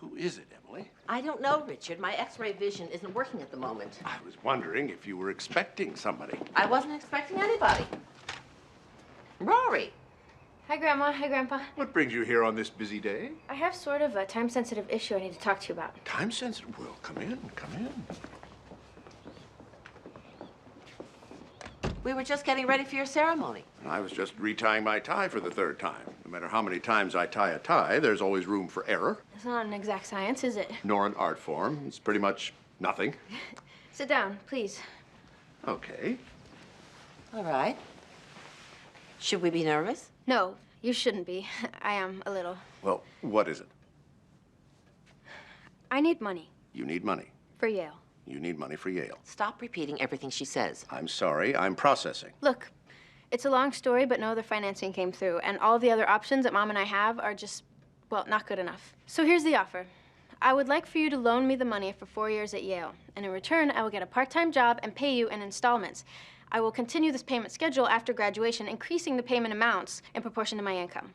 Who is it, Emily? I don't know, Richard. My X-ray vision isn't working at the moment. I was wondering if you were expecting somebody. I wasn't expecting anybody. Rory. Hi, Grandma. Hi, Grandpa. What brings you here on this busy day? I have sort of a time-sensitive issue I need to talk to you about. Time sensitive? Well, come in, come in. We were just getting ready for your ceremony. I was just retying my tie for the third time. No matter how many times I tie a tie, there's always room for error. It's not an exact science, is it? Nor an art form. It's pretty much nothing. Sit down, please. Okay. All right. Should we be nervous? No, you shouldn't be. I am a little. Well, what is it? I need money. You need money. For Yale. You need money for Yale. Stop repeating everything she says. I'm sorry, I'm processing. Look, it's a long story, but no other financing came through, and all the other options that Mom and I have are just, well, not good enough. So here's the offer. I would like for you to loan me the money for 4 years at Yale, and in return, I will get a part-time job and pay you in installments. I will continue this payment schedule after graduation, increasing the payment amounts in proportion to my income.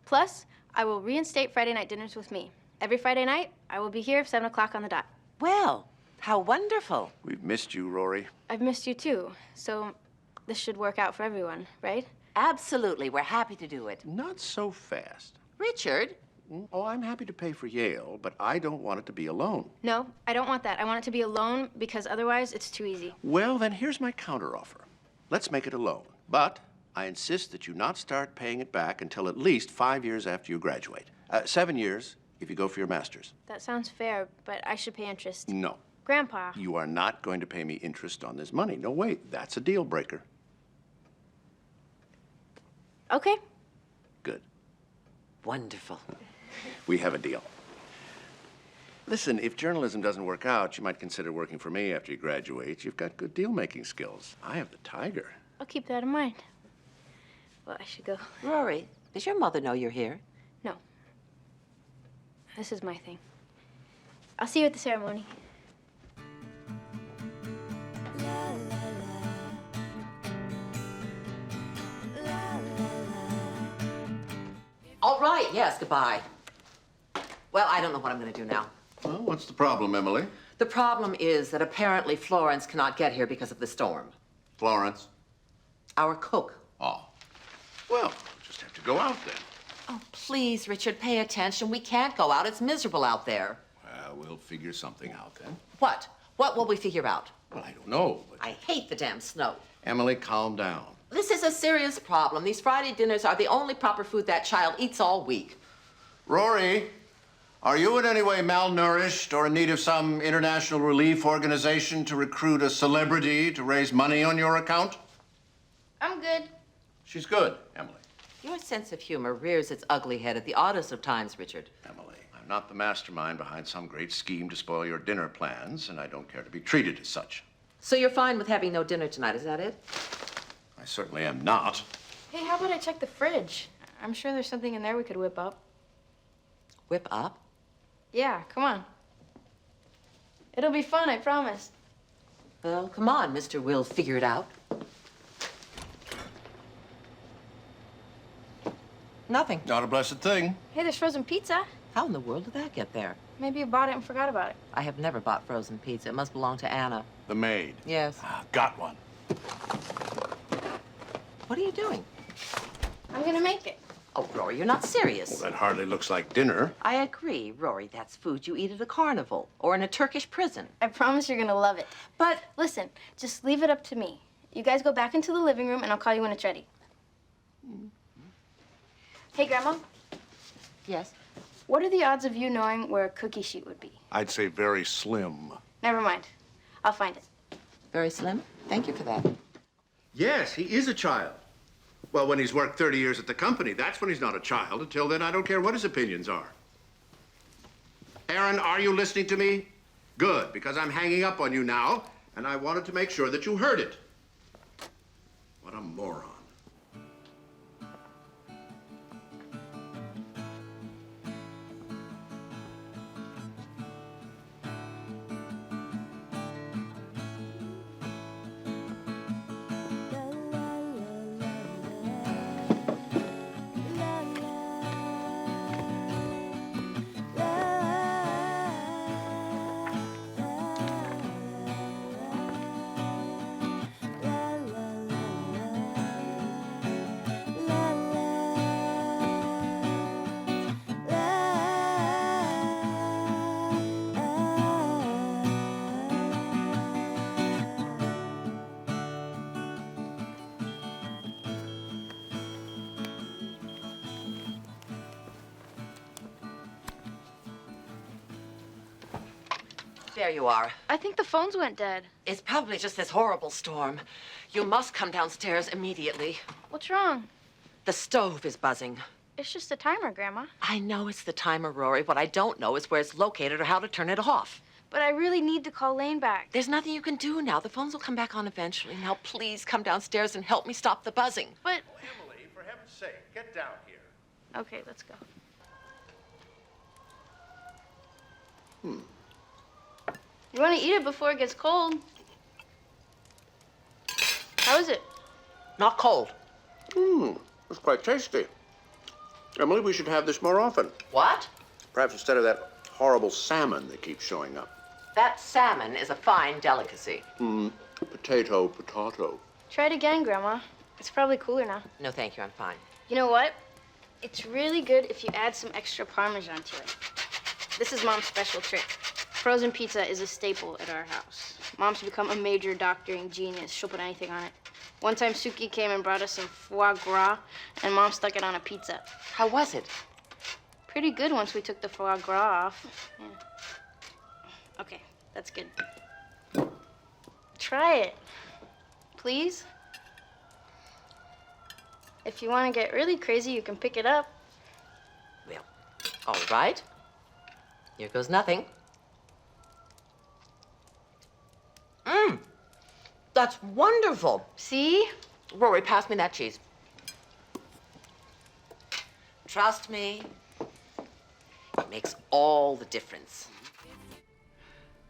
Plus, I will reinstate Friday night dinners with me. Every Friday night, I will be here at 7 o'clock on the dot. Well, how wonderful. We've missed you, Rory. I've missed you too, so this should work out for everyone, right? Absolutely. We're happy to do it. Not so fast. Richard? Oh, I'm happy to pay for Yale, but I don't want it to be a loan. No, I don't want that. I want it to be a loan because otherwise it's too easy. Well, then here's my counteroffer. Let's make it a loan, but I insist that you not start paying it back until at least 5 years after you graduate. 7 years if you go for your master's. That sounds fair, but I should pay interest. No. Grandpa. You are not going to pay me interest on this money. No, wait, that's a deal breaker. Okay. Good. Wonderful. We have a deal. Listen, if journalism doesn't work out, you might consider working for me after you graduate. You've got good deal-making skills. I have the tiger. I'll keep that in mind. Well, I should go. Rory, does your mother know you're here? No. This is my thing. I'll see you at the ceremony. All right, yes, goodbye. Well, I don't know what I'm going to do now. Well, what's the problem, Emily? The problem is that apparently Florence cannot get here because of the storm. Florence? Our cook. Oh. Well, just have to go out then. Oh, please, Richard, pay attention. We can't go out. It's miserable out there. Well, we'll figure something out then. What? What will we figure out? Well, I don't know, but... I hate the damn snow. Emily, calm down. This is a serious problem. These Friday dinners are the only proper food that child eats all week. Rory, are you in any way malnourished or in need of some international relief organization to recruit a celebrity to raise money on your account? I'm good. She's good, Emily. Your sense of humor rears its ugly head at the oddest of times, Richard. Emily, I'm not the mastermind behind some great scheme to spoil your dinner plans, and I don't care to be treated as such. So you're fine with having no dinner tonight, is that it? I certainly am not. Hey, how about I check the fridge? I'm sure there's something in there we could whip up. Whip up? Yeah, come on. It'll be fun, I promise. Well, come on, Mr. We'll figure it out. Nothing. Not a blessed thing. Hey, there's frozen pizza. How in the world did that get there? Maybe you bought it and forgot about it. I have never bought frozen pizza. It must belong to Anna. The maid. Yes. Got one. What are you doing? I'm gonna make it. Oh, Rory, you're not serious. Well, that hardly looks like dinner. I agree, Rory. That's food you eat at a carnival or in a Turkish prison. I promise you're gonna love it. But listen, just leave it up to me. You guys go back into the living room and I'll call you when it's ready. Hey, Grandma, Yes? what are the odds of you knowing where a cookie sheet would be? I'd say very slim. Never mind. I'll find it. Very slim? Thank you for that. Yes, he is a child. Well, when he's worked 30 years at the company, that's when he's not a child. Until then, I don't care what his opinions are. Aaron, are you listening to me? Good, because I'm hanging up on you now, and I wanted to make sure that you heard it. What a moron. there you are. I think the phones went dead. It's probably just this horrible storm. You must come downstairs immediately. What's wrong? The stove is buzzing. It's just a timer, Grandma. I know it's the timer, Rory. What I don't know is where it's located or how to turn it off. But I really need to call Lane back. There's nothing you can do now. The phones will come back on eventually. Now, please come downstairs and help me stop the buzzing. But... Oh, Emily, for heaven's sake, get down here. Okay, let's go. You want to eat it before it gets cold. How is it? Not cold. It's quite tasty. Emily, we should have this more often. What? Perhaps instead of that horrible salmon that keeps showing up. That salmon is a fine delicacy. Potato. Try it again, Grandma. It's probably cooler now. No, thank you. I'm fine. You know what? It's really good if you add some extra Parmesan to it. This is Mom's special trick. Frozen pizza is a staple at our house. Mom's become a major doctoring genius. She'll put anything on it. One time, Suki came and brought us some foie gras, and Mom stuck it on a pizza. How was it? Pretty good once we took the foie gras off. Yeah. Okay, that's good. Try it, please. If you want to get really crazy, you can pick it up. Well, all right. Here goes nothing. That's wonderful. See? Rory, pass me that cheese. Trust me. It makes all the difference.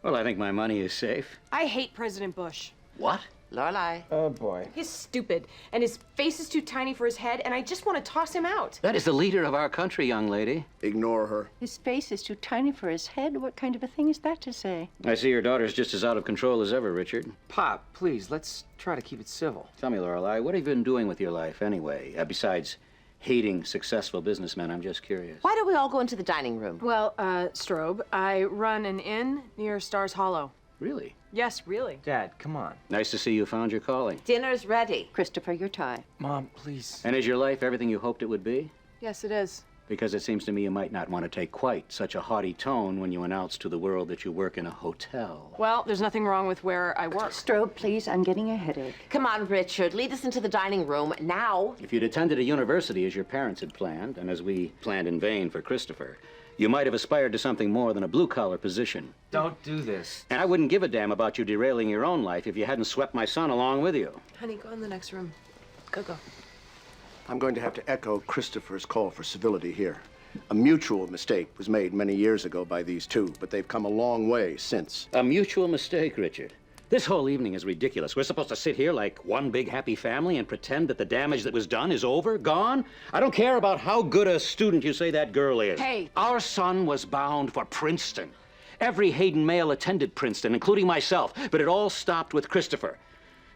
Well, I think my money is safe. I hate President Bush. What? Lorelai. Oh, boy. He's stupid, and his face is too tiny for his head, and I just want to toss him out. That is the leader of our country, young lady. Ignore her. His face is too tiny for his head. What kind of a thing is that to say? I see your daughter's just as out of control as ever, Richard. Pop, please, let's try to keep it civil. Tell me, Lorelai, what have you been doing with your life anyway? Besides hating successful businessmen, I'm just curious. Why don't we all go into the dining room? Well, Strobe, I run an inn near Stars Hollow. Really? Yes, really. Dad, come on. Nice to see you found your calling. Dinner's ready. Christopher, your tie. Mom, please. And is your life everything you hoped it would be? Yes, it is. Because it seems to me you might not want to take quite such a haughty tone when you announce to the world that you work in a hotel. Well, there's nothing wrong with where I work. Strobe, please. I'm getting a headache. Come on, Richard. Lead us into the dining room now. If you'd attended a university as your parents had planned, and as we planned in vain for Christopher, you might have aspired to something more than a blue-collar position. Don't do this. And I wouldn't give a damn about you derailing your own life if you hadn't swept my son along with you. Honey, go in the next room. Go. I'm going to have to echo Christopher's call for civility here. A mutual mistake was made many years ago by these two, but they've come a long way since. A mutual mistake, Richard. This whole evening is ridiculous. We're supposed to sit here like one big happy family and pretend that the damage that was done is over, gone? I don't care about how good a student you say that girl is. Hey. Our son was bound for Princeton. Every Hayden male attended Princeton, including myself, but it all stopped with Christopher.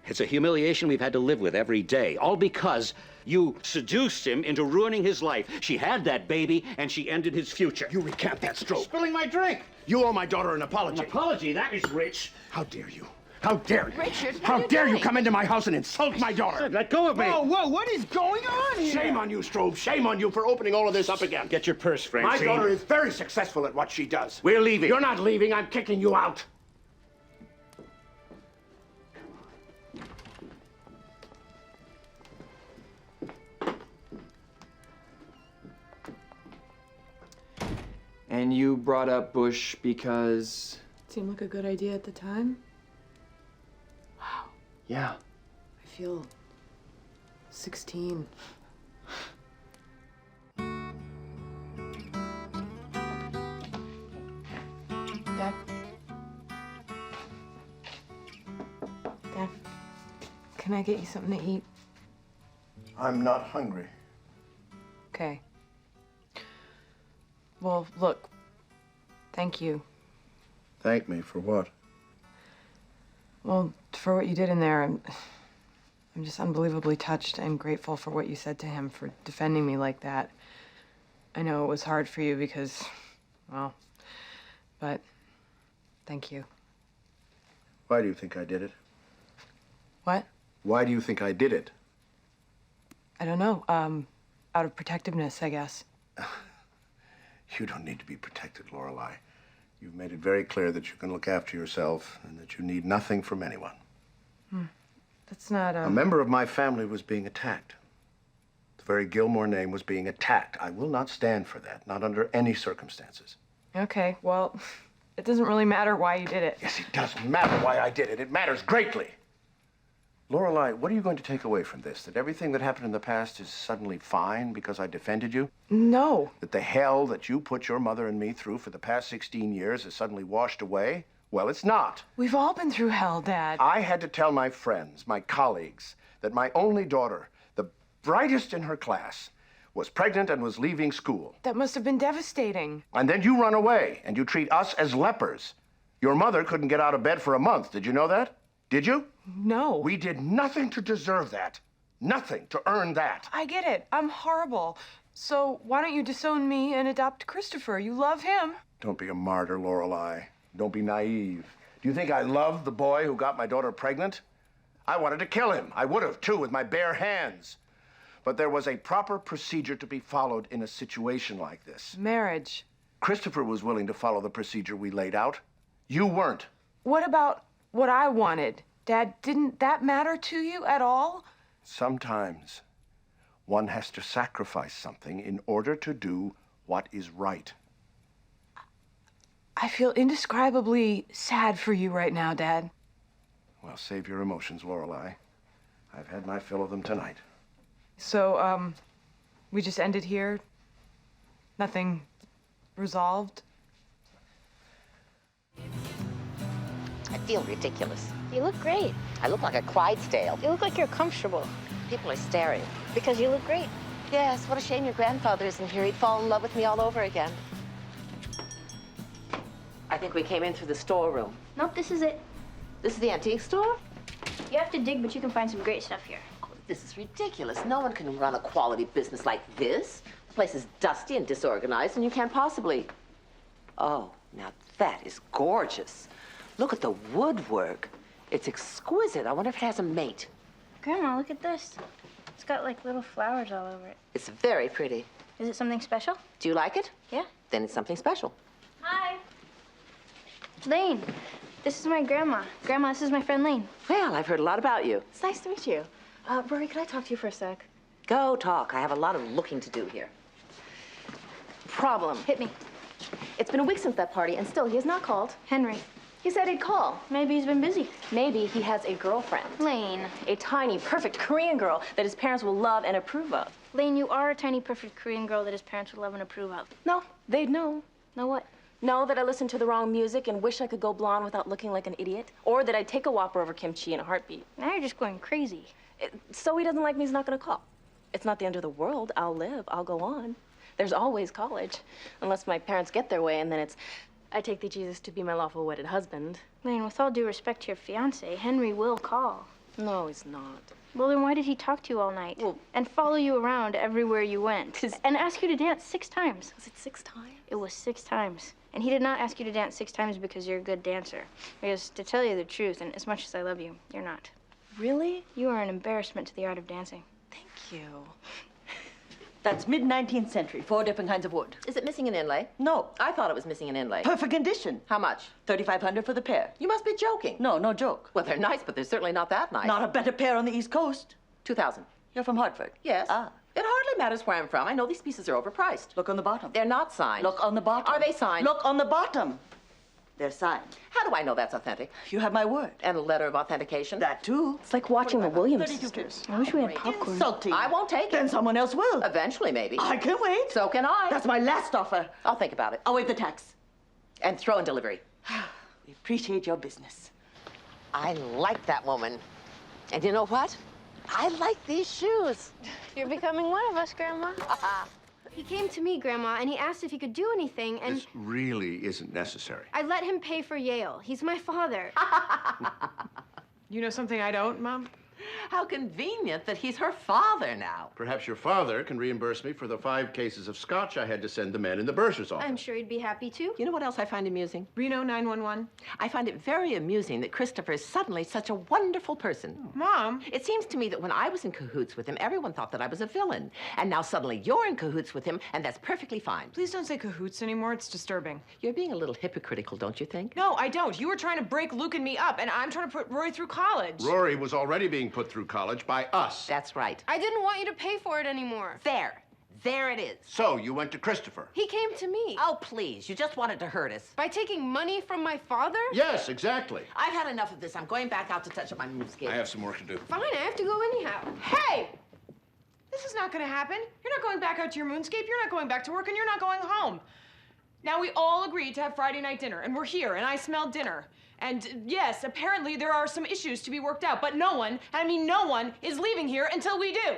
It's a humiliation we've had to live with every day, all because you seduced him into ruining his life. She had that baby, and she ended his future. You recant that, Strobe. Spilling my drink. You owe my daughter an apology. An apology? That is rich. How dare you? How dare you? Richard, what How are you dare you doing? come into my house and insult my daughter? Let go of me. Whoa, what is going on here? Shame on you, Strobe. Shame on you for opening all of this up again. Get your purse, My Francine. daughter is very successful at what she does. We're leaving. You're not leaving. I'm kicking you out. And you brought up Bush because... Seemed like a good idea at the time. Yeah. I feel 16. Dad. Dad, can I get you something to eat? I'm not hungry. Okay. Well, look. Thank you. Thank me for what? Well, for what you did in there, I'm just unbelievably touched and grateful for what you said to him, for defending me like that. I know it was hard for you because, well, but thank you. Why do you think I did it? What? Why do you think I did it? I don't know. Out of protectiveness, I guess. You don't need to be protected, Lorelai. You've made it very clear that you can look after yourself and that you need nothing from anyone. That's not A member of my family was being attacked. The very Gilmore name was being attacked. I will not stand for that, not under any circumstances. Okay, well, it doesn't really matter why you did it. Yes, it doesn't matter why I did it. It matters greatly. Lorelai, what are you going to take away from this? That everything that happened in the past is suddenly fine because I defended you? No. That the hell that you put your mother and me through for the past 16 years is suddenly washed away? Well, it's not. We've all been through hell, Dad. I had to tell my friends, my colleagues, that my only daughter, the brightest in her class, was pregnant and was leaving school. That must have been devastating. And then you run away and you treat us as lepers. Your mother couldn't get out of bed for a month. Did you know that? Did you? No. We did nothing to deserve that. Nothing to earn that. I get it. I'm horrible. So why don't you disown me and adopt Christopher? You love him. Don't be a martyr, Lorelai. Don't be naive. Do you think I loved the boy who got my daughter pregnant? I wanted to kill him. I would have, too, with my bare hands. But there was a proper procedure to be followed in a situation like this. Marriage. Christopher was willing to follow the procedure we laid out. You weren't. What about what I wanted? Dad, didn't that matter to you at all? Sometimes one has to sacrifice something in order to do what is right. I feel indescribably sad for you right now, Dad. Well, save your emotions, Lorelai. I've had my fill of them tonight. So, we just ended here? Nothing resolved? I feel ridiculous. You look great. I look like a Clydesdale. You look like you're comfortable. People are staring. Because you look great. Yes, what a shame your grandfather isn't here. He'd fall in love with me all over again. I think we came in through the storeroom. Nope, this is it. This is the antique store? You have to dig, but you can find some great stuff here. Oh, this is ridiculous. No one can run a quality business like this. The place is dusty and disorganized, and you can't possibly... Oh, now that is gorgeous. Look at the woodwork. It's exquisite. I wonder if it has a mate. Grandma, look at this. It's got like little flowers all over it. It's very pretty. Is it something special? Do you like it? Yeah. Then it's something special. Hi. Lane, this is my grandma. Grandma, this is my friend Lane. Well, I've heard a lot about you. It's nice to meet you. Rory, can I talk to you for a sec? Go talk. I have a lot of looking to do here. Problem. Hit me. It's been a week since that party, and still he has not called. Henry. He said he'd call. Maybe he's been busy. Maybe he has a girlfriend. Lane. A tiny, perfect Korean girl that his parents will love and approve of. Lane, you are a tiny, perfect Korean girl that his parents would love and approve of. No, they'd know. Know what? Know that I listen to the wrong music and wish I could go blonde without looking like an idiot. Or that I'd take a Whopper over kimchi in a heartbeat. Now you're just going crazy. So he doesn't like me, he's not gonna call. It's not the end of the world. I'll live. I'll go on. There's always college. Unless my parents get their way, and then it's, I take thee, Jesus, to be my lawful wedded husband. Lane, with all due respect to your fiance, Henry will call. No, he's not. Well, then why did he talk to you all night? Well- and follow you around everywhere you went? And ask you to dance 6 times. Was it 6 times? It was 6 times. And he did not ask you to dance 6 times because you're a good dancer. Because to tell you the truth, and as much as I love you, you're not. Really? You are an embarrassment to the art of dancing. Thank you. That's mid-19th century, 4 different kinds of wood. Is it missing an inlay? No, I thought it was missing an inlay. perfect condition. How much? 3,500 for the pair. You must be joking. No, no joke. Well, they're nice, but they're certainly not that nice. Not a better pair on the East Coast. 2,000. You're from Hartford? Yes. Ah. It hardly matters where I'm from. I know these pieces are overpriced. Look on the bottom. They're not signed. Look on the bottom. Are they signed? Look on the bottom. They're signed. How do I know that's authentic? You have my word. And a letter of authentication? That too. It's like watching the Williams 32 sisters. I wish we had popcorn. Insulting. I won't take Then it. someone else will. Eventually, maybe. I can wait. So can I. That's my last offer. I'll think about it. I'll waive the tax. And throw in delivery. We appreciate your business. I like that woman. And you know what? I like these shoes. You're becoming one of us, Grandma. He came to me, Grandma, and he asked if he could do anything, and This really isn't necessary. I let him pay for Yale. He's my father. You know something I don't, Mom? How convenient that he's her father now. Perhaps your father can reimburse me for the 5 cases of scotch I had to send the man in the bursar's office. I'm sure he'd be happy to. You know what else I find amusing? Reno 911. I find it very amusing that Christopher is suddenly such a wonderful person. Mom. It seems to me that when I was in cahoots with him, everyone thought that I was a villain. And now suddenly you're in cahoots with him, and that's perfectly fine. Please don't say cahoots anymore. It's disturbing. You're being a little hypocritical, don't you think? No, I don't. You were trying to break Luke and me up, and I'm trying to put Rory through college. Rory was already being put through college by us. That's right. I didn't want you to pay for it anymore. There. There it is. So you went to Christopher? He came to me. Oh, please. You just wanted to hurt us. By taking money from my father? Yes, exactly. I've had enough of this. I'm going back out to touch up my moonscape. I have some work to do. Fine, I have to go anyhow. Hey! This is not gonna happen. You're not going back out to your moonscape, you're not going back to work, and you're not going home. Now, we all agreed to have Friday night dinner, and we're here, and I smell dinner. And yes, apparently there are some issues to be worked out, but no one, I mean no one, is leaving here until we do.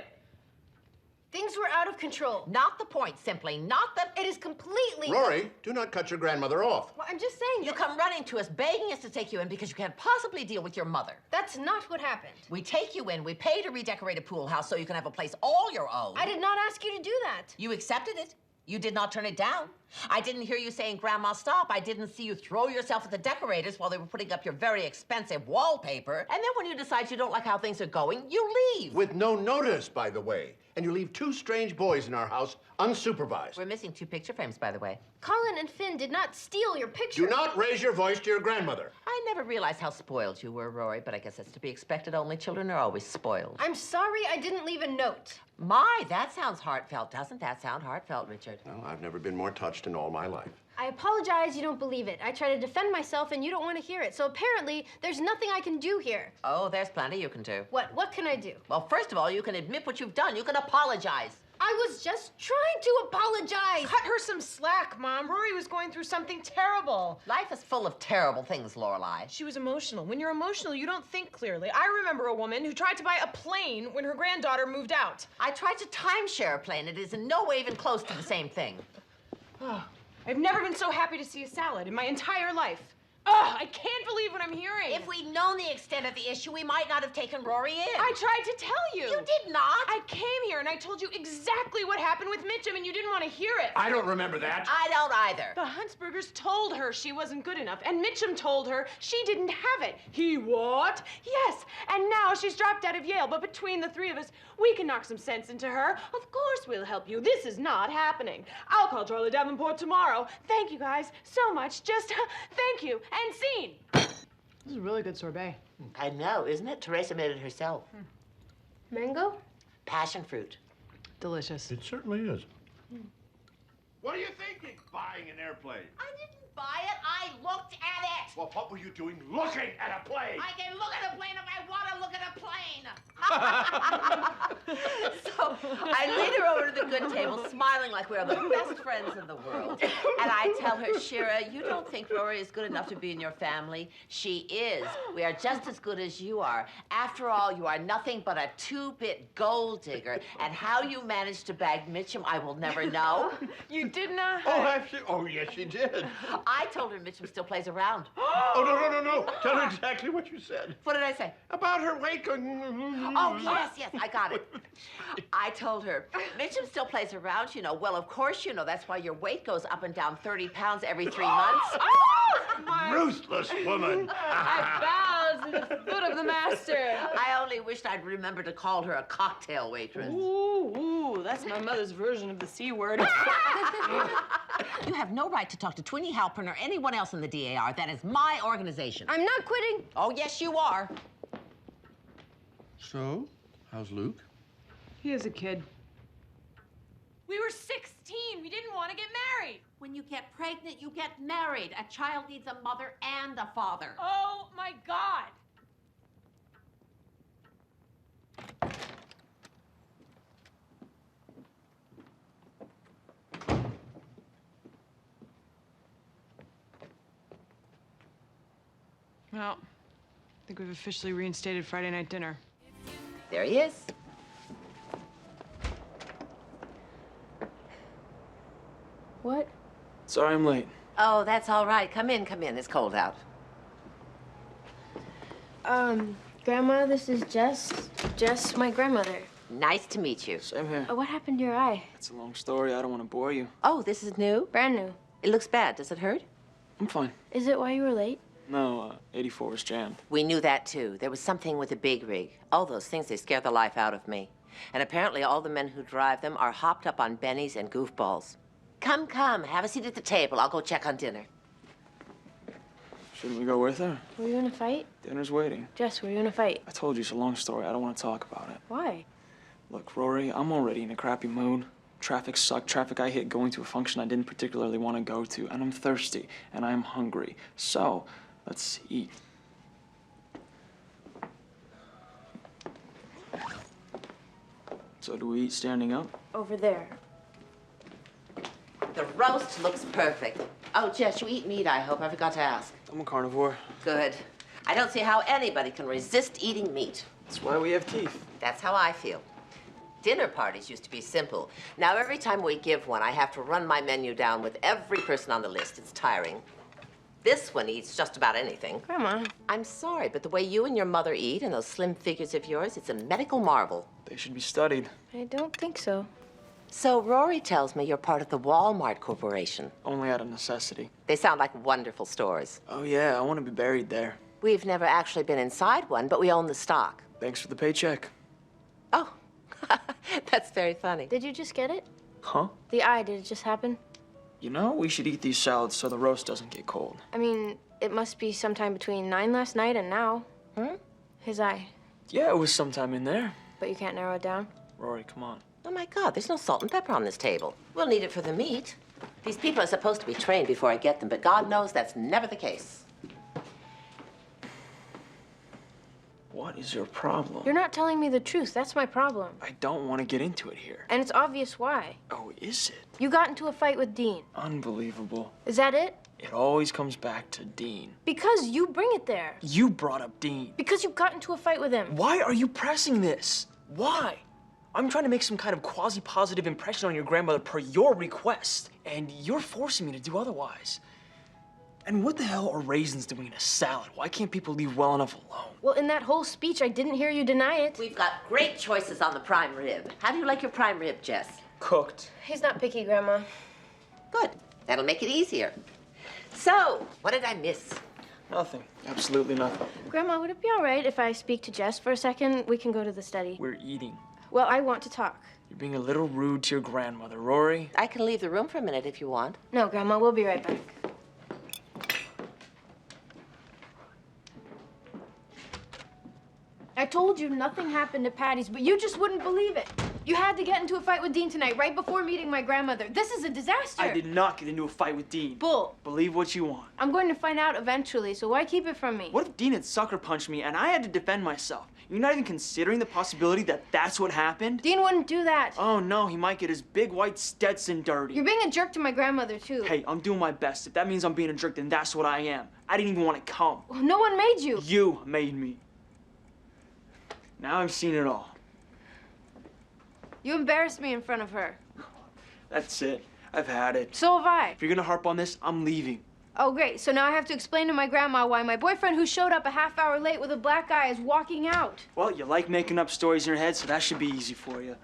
Things were out of control. Not the point, simply. Not the... It is completely... Rory, do not cut your grandmother off. Well, I'm just saying... You come running to us, begging us to take you in because you can't possibly deal with your mother. That's not what happened. We take you in, we pay to redecorate a pool house so you can have a place all your own. I did not ask you to do that. You accepted it. You did not turn it down. I didn't hear you saying, Grandma, stop. I didn't see you throw yourself at the decorators while they were putting up your very expensive wallpaper. And then when you decide you don't like how things are going, you leave. With no notice, by the way. And you leave 2 strange boys in our house unsupervised. We're missing 2 picture frames, by the way. Colin and Finn did not steal your picture. Do not raise your voice to your grandmother. I never realized how spoiled you were, Rory, but I guess that's to be expected. Only children are always spoiled. I'm sorry I didn't leave a note. My, that sounds heartfelt. Doesn't that sound heartfelt, Richard? Well, I've never been more touched in all my life. I apologize you don't believe it. I try to defend myself and you don't want to hear it. So apparently, there's nothing I can do here. Oh, there's plenty you can do. What can I do? Well, first of all, you can admit what you've done. You can apologize. I was just trying to apologize. Cut her some slack, Mom. Rory was going through something terrible. Life is full of terrible things, Lorelai. She was emotional. When you're emotional, you don't think clearly. I remember a woman who tried to buy a plane when her granddaughter moved out. I tried to timeshare a plane. It is in no way even close to the same thing. I've never been so happy to see a salad in my entire life. Ugh, I can't believe what I'm hearing. If we'd known the extent of the issue, we might not have taken Rory in. I tried to tell you. You did not. I came here and I told you exactly what happened with Mitchum and you didn't want to hear it. I don't remember that. I don't either. The Huntsbergers told her she wasn't good enough, and Mitchum told her she didn't have it. He what? Yes, and now she's dropped out of Yale, but between the 3 of us, we can knock some sense into her. Of course we'll help you. This is not happening. I'll call Charlie Davenport tomorrow. Thank you guys so much. Just thank you. And scene. This is really good sorbet. I know, isn't it? Teresa made it herself. Mango? Passion fruit. Delicious. It certainly is. What are you thinking, buying an airplane? I didn't buy it. I looked at it. Well, what were you doing looking at a plane? I can look at a plane if I want to look at a plane. So I lead her over to the good table, smiling like we're the best friends in the world. And I tell her, Shira, you don't think Rory is good enough to be in your family? She is. We are just as good as you are. After all, you are nothing but a 2-bit gold digger. And how you managed to bag Mitchum, I will never know. You did not? Oh, yes, she did. I told her Mitchum still plays around. Oh, no. Tell her exactly what you said. What did I say? About her weight going... Oh, yes, I got it. I told her, Mitchum still plays around, you know. Well, of course, you know, that's why your weight goes up and down 30 pounds every 3 months. Ruthless woman. I bow to the foot of the master. I only wished I'd remembered to call her a cocktail waitress. Ooh, that's my mother's version of the C word. You have no right to talk to Twinnie Halpern or anyone else in the DAR. That is my organization. I'm not quitting. Oh, yes, you are. So, how's Luke? He is a kid. We were 16. We didn't want to get married. When you get pregnant, you get married. A child needs a mother and a father. Oh, my God. Well, I think we've officially reinstated Friday night dinner. There he is. What? Sorry I'm late. Oh, that's all right. Come in. It's cold out. Grandma, this is Jess, my grandmother. Nice to meet you. Same here. Oh, what happened to your eye? It's a long story. I don't want to bore you. Oh, this is new? Brand new. It looks bad. Does it hurt? I'm fine. Is it why you were late? No, 84 was jammed. We knew that, too. There was something with the big rig. All those things, they scare the life out of me. And apparently all the men who drive them are hopped up on bennies and goofballs. Come, come. Have a seat at the table. I'll go check on dinner. Shouldn't we go with her? Were you in a fight? Dinner's waiting. Jess, were you in a fight? I told you it's a long story. I don't want to talk about it. Why? Look, Rory, I'm already in a crappy mood. Traffic sucked. Traffic I hit going to a function I didn't particularly want to go to. And I'm thirsty. And I'm hungry. So, let's eat. So do we eat standing up? Over there. The roast looks perfect. Oh, Jess, you eat meat, I hope. I forgot to ask. I'm a carnivore. Good. I don't see how anybody can resist eating meat. That's why we have teeth. That's how I feel. Dinner parties used to be simple. Now, every time we give one, I have to run my menu down with every person on the list. It's tiring. This one eats just about anything. Grandma. I'm sorry, but the way you and your mother eat and those slim figures of yours, it's a medical marvel. They should be studied. I don't think so. So Rory tells me you're part of the Walmart Corporation. Only out of necessity. They sound like wonderful stores. Oh, yeah, I want to be buried there. We've never actually been inside one, but we own the stock. Thanks for the paycheck. Oh, that's very funny. Did you just get it? Huh? The eye, did it just happen? You know, we should eat these salads so the roast doesn't get cold. I mean, it must be sometime between 9 last night and now. Hmm? His eye. Yeah, it was sometime in there. But you can't narrow it down? Rory, come on. Oh, my God, there's no salt and pepper on this table. We'll need it for the meat. These people are supposed to be trained before I get them, but God knows that's never the case. What is your problem? You're not telling me the truth. That's my problem. I don't want to get into it here. And it's obvious why. Oh, is it? You got into a fight with Dean. Unbelievable. Is that it? It always comes back to Dean. Because you bring it there. You brought up Dean. Because you got into a fight with him. Why are you pressing this? Why? I'm trying to make some kind of quasi-positive impression on your grandmother per your request, and you're forcing me to do otherwise. And what the hell are raisins doing in a salad? Why can't people leave well enough alone? Well, in that whole speech, I didn't hear you deny it. We've got great choices on the prime rib. How do you like your prime rib, Jess? Cooked. He's not picky, Grandma. Good. That'll make it easier. So, what did I miss? Nothing. Absolutely nothing. Grandma, would it be all right if I speak to Jess for a second? We can go to the study. We're eating. Well, I want to talk. You're being a little rude to your grandmother, Rory. I can leave the room for a minute if you want. No, Grandma, we'll be right back. I told you nothing happened at Patty's, but you just wouldn't believe it. You had to get into a fight with Dean tonight, right before meeting my grandmother. This is a disaster. I did not get into a fight with Dean. Bull. Believe what you want. I'm going to find out eventually, so why keep it from me? What if Dean had sucker punched me and I had to defend myself? You're not even considering the possibility that that's what happened? Dean wouldn't do that. Oh no, he might get his big white Stetson dirty. You're being a jerk to my grandmother, too. Hey, I'm doing my best. If that means I'm being a jerk, then that's what I am. I didn't even want to come. Well, no one made you. You made me. Now I've seen it all. You embarrassed me in front of her. That's it. I've had it. So have I. If you're gonna harp on this, I'm leaving. Oh, great. So now I have to explain to my grandma why my boyfriend who showed up a half hour late with a black eye is walking out. Well, you like making up stories in your head, so that should be easy for you.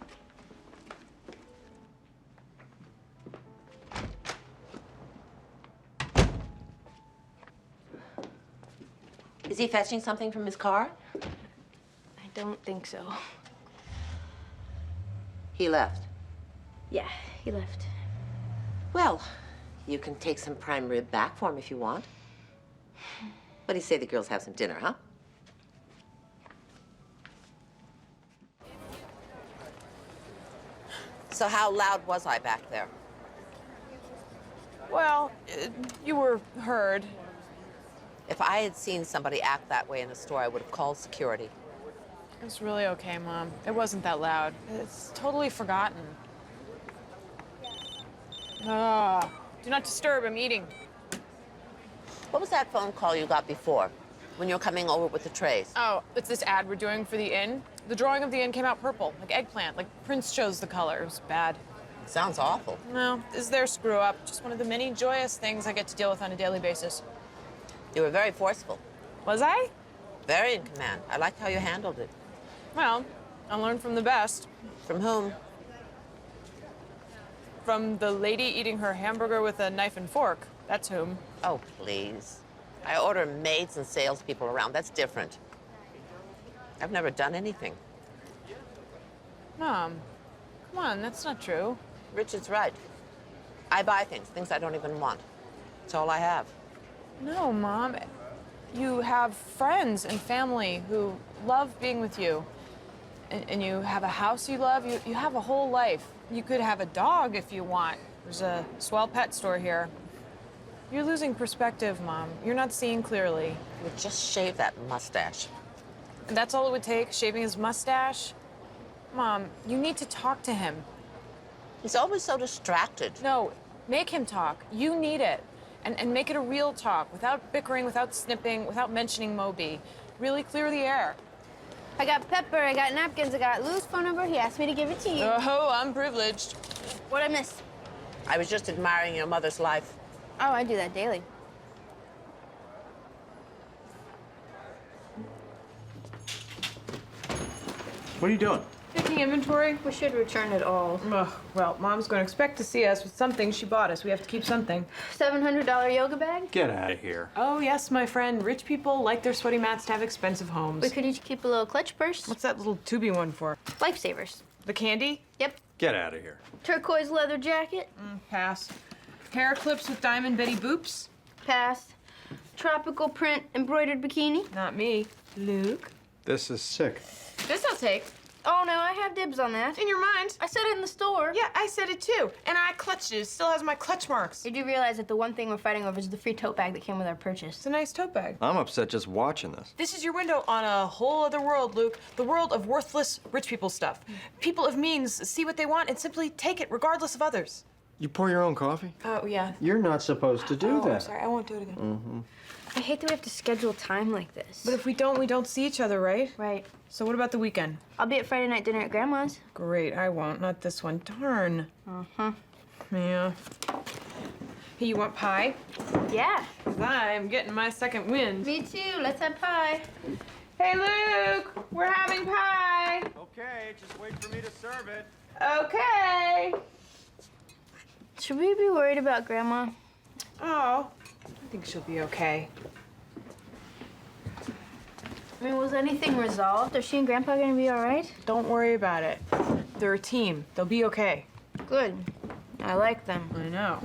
Is he fetching something from his car? I don't think so. He left. Yeah, he left. Well, you can take some prime rib back for him if you want. What do you say the girls have some dinner, huh? So how loud was I back there? Well, you were heard. If I had seen somebody act that way in the store, I would have called security. It's really okay, Mom. It wasn't that loud. It's totally forgotten. Ah, do not disturb. I'm eating. What was that phone call you got before, when you were coming over with the trays? Oh, it's this ad we're doing for the inn. The drawing of the inn came out purple, like eggplant, like Prince chose the color. It was bad. Sounds awful. No, this is their screw-up. Just one of the many joyous things I get to deal with on a daily basis. You were very forceful. Was I? Very in command. I like how you handled it. Well, I learned from the best. From whom? From the lady eating her hamburger with a knife and fork. That's whom. Oh, please. I order maids and salespeople around. That's different. I've never done anything. Mom, come on, that's not true. Richard's right. I buy things I don't even want. It's all I have. No, Mom. You have friends and family who love being with you. And you have a house you love. You have a whole life. You could have a dog if you want. There's a swell pet store here. You're losing perspective, Mom. You're not seeing clearly. You just shave that mustache. And that's all it would take, shaving his mustache? Mom, you need to talk to him. He's always so distracted. No, make him talk. You need it. And make it a real talk, without bickering, without snipping, without mentioning Moby. Really clear the air. I got pepper, I got napkins, I got Lou's phone number. He asked me to give it to you. Oh, I'm privileged. What'd I miss? I was just admiring your mother's life. Oh, I do that daily. What are you doing? Picking inventory? We should return it all. Ugh, well, Mom's going to expect to see us with something she bought us. We have to keep something. $700 yoga bag? Get out of here. Oh, yes, my friend. Rich people like their sweaty mats to have expensive homes. We could each keep a little clutch purse. What's that little tubey one for? Lifesavers. The candy? Yep. Get out of here. Turquoise leather jacket? Pass. Hair clips with diamond Betty boops? Pass. Tropical print embroidered bikini? Not me. Luke? This is sick. This I'll take. Oh, no, I have dibs on that. In your mind. I said it in the store. Yeah, I said it too. And I clutched it. It still has my clutch marks. Did you realize that the one thing we're fighting over is the free tote bag that came with our purchase? It's a nice tote bag. I'm upset just watching this. This is your window on a whole other world, Luke. The world of worthless rich people stuff. People of means see what they want and simply take it regardless of others. You pour your own coffee? Oh, yeah. You're not supposed to do that. I'm sorry. I won't do it again. Mm-hmm. I hate that we have to schedule time like this. But if we don't see each other, right? Right. So what about the weekend? I'll be at Friday night dinner at Grandma's. Great. I won't. Not this one. Darn. Uh-huh. Yeah. Hey, you want pie? Yeah. 'Cause I'm getting my second wind. Me too. Let's have pie. Hey, Luke! We're having pie! Okay, just wait for me to serve it. Okay! Should we be worried about Grandma? Oh, I think she'll be okay. I mean, was anything resolved? Are she and Grandpa gonna be all right? Don't worry about it. They're a team. They'll be okay. Good. I like them. I know.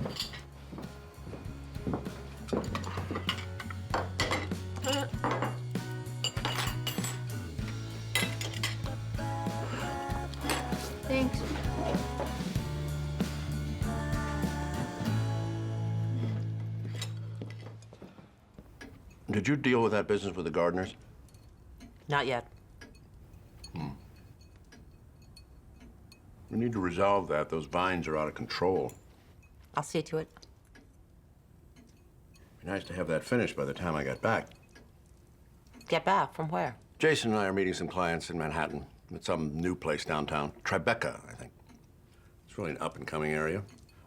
Thanks. Did you deal with that business with the gardeners? Not yet. We need to resolve that. Those vines are out of control. I'll see to it. Be nice to have that finished by the time I got back. Get back from where? Jason and I are meeting some clients in Manhattan at some new place downtown. Tribeca, I think. It's really an up-and-coming area.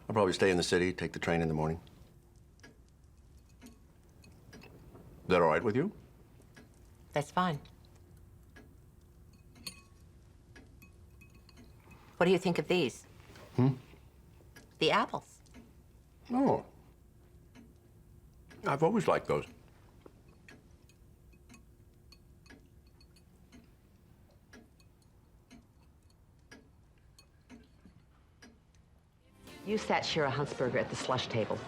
I'll probably stay in the city, take the train in the morning. Is that all right with you? That's fine. What do you think of these? The apples. Oh. I've always liked those. You sat Shira Huntsberger at the slush table.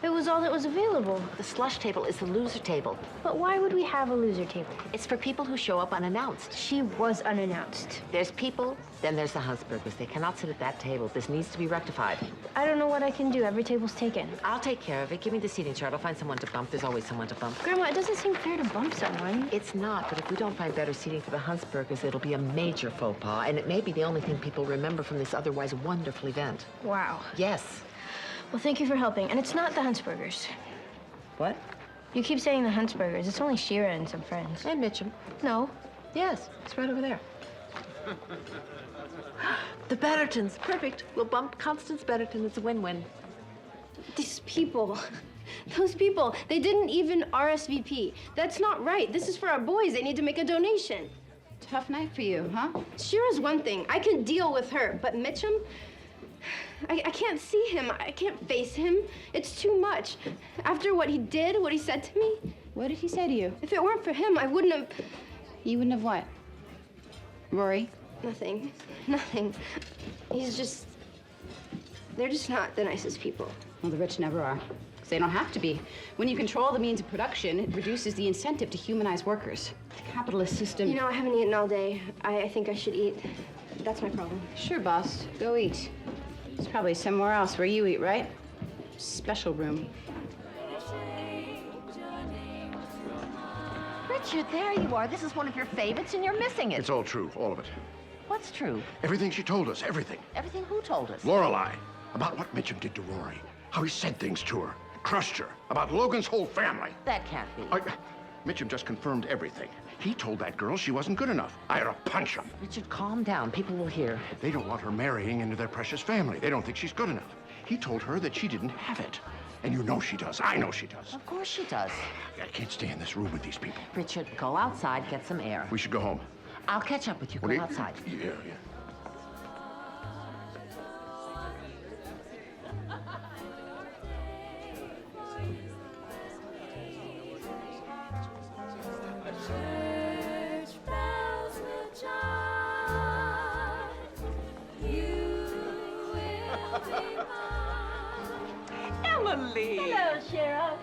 It was all that was available. The slush table is the loser table. But why would we have a loser table? It's for people who show up unannounced. She was unannounced. There's people, then there's the Huntsbergers. They cannot sit at that table. This needs to be rectified. I don't know what I can do. Every table's taken. I'll take care of it. Give me the seating chart. I'll find someone to bump. There's always someone to bump. Grandma, it doesn't seem fair to bump someone. It's not, but if we don't find better seating for the Huntsbergers, it'll be a major faux pas, and it may be the only thing people remember from this otherwise wonderful event. Wow. Yes. Well, thank you for helping. And it's not the Huntsbergers. What? You keep saying the Huntsbergers. It's only Shira and some friends. And Mitchum. No. Yes, it's right over there. The Bettertons. Perfect. We'll bump Constance Betterton. It's a win-win. These people, Those people, they didn't even RSVP. That's not right. This is for our boys. They need to make a donation. Tough night for you, huh? Shira's one thing. I can deal with her. But Mitchum, I can't see him. I can't face him. It's too much. After what he did, what he said to me. What did he say to you? If it weren't for him, I wouldn't have... You wouldn't have what? Rory? Nothing. Nothing. He's just... They're just not the nicest people. Well, the rich never are. Because they don't have to be. When you control the means of production, it reduces the incentive to humanize workers. The capitalist system... You know, I haven't eaten all day. I think I should eat. That's my problem. Sure, boss. Go eat. It's probably somewhere else where you eat, right? Special room. Richard, there you are. This is one of your favorites, and you're missing it. It's all true, all of it. What's true? Everything she told us, everything. Everything who told us? Lorelai. About what Mitchum did to Rory. How he said things to her. Crushed her. About Logan's whole family. That can't be. Mitchum just confirmed everything. He told that girl she wasn't good enough. I ought to punch him. Richard, calm down. People will hear. They don't want her marrying into their precious family. They don't think she's good enough. He told her that she didn't have it. And you know she does. I know she does. Of course she does. I can't stay in this room with these people. Richard, go outside, get some air. We should go home. I'll catch up with you. Go outside. Yeah. Emily! Hello, Sheriff.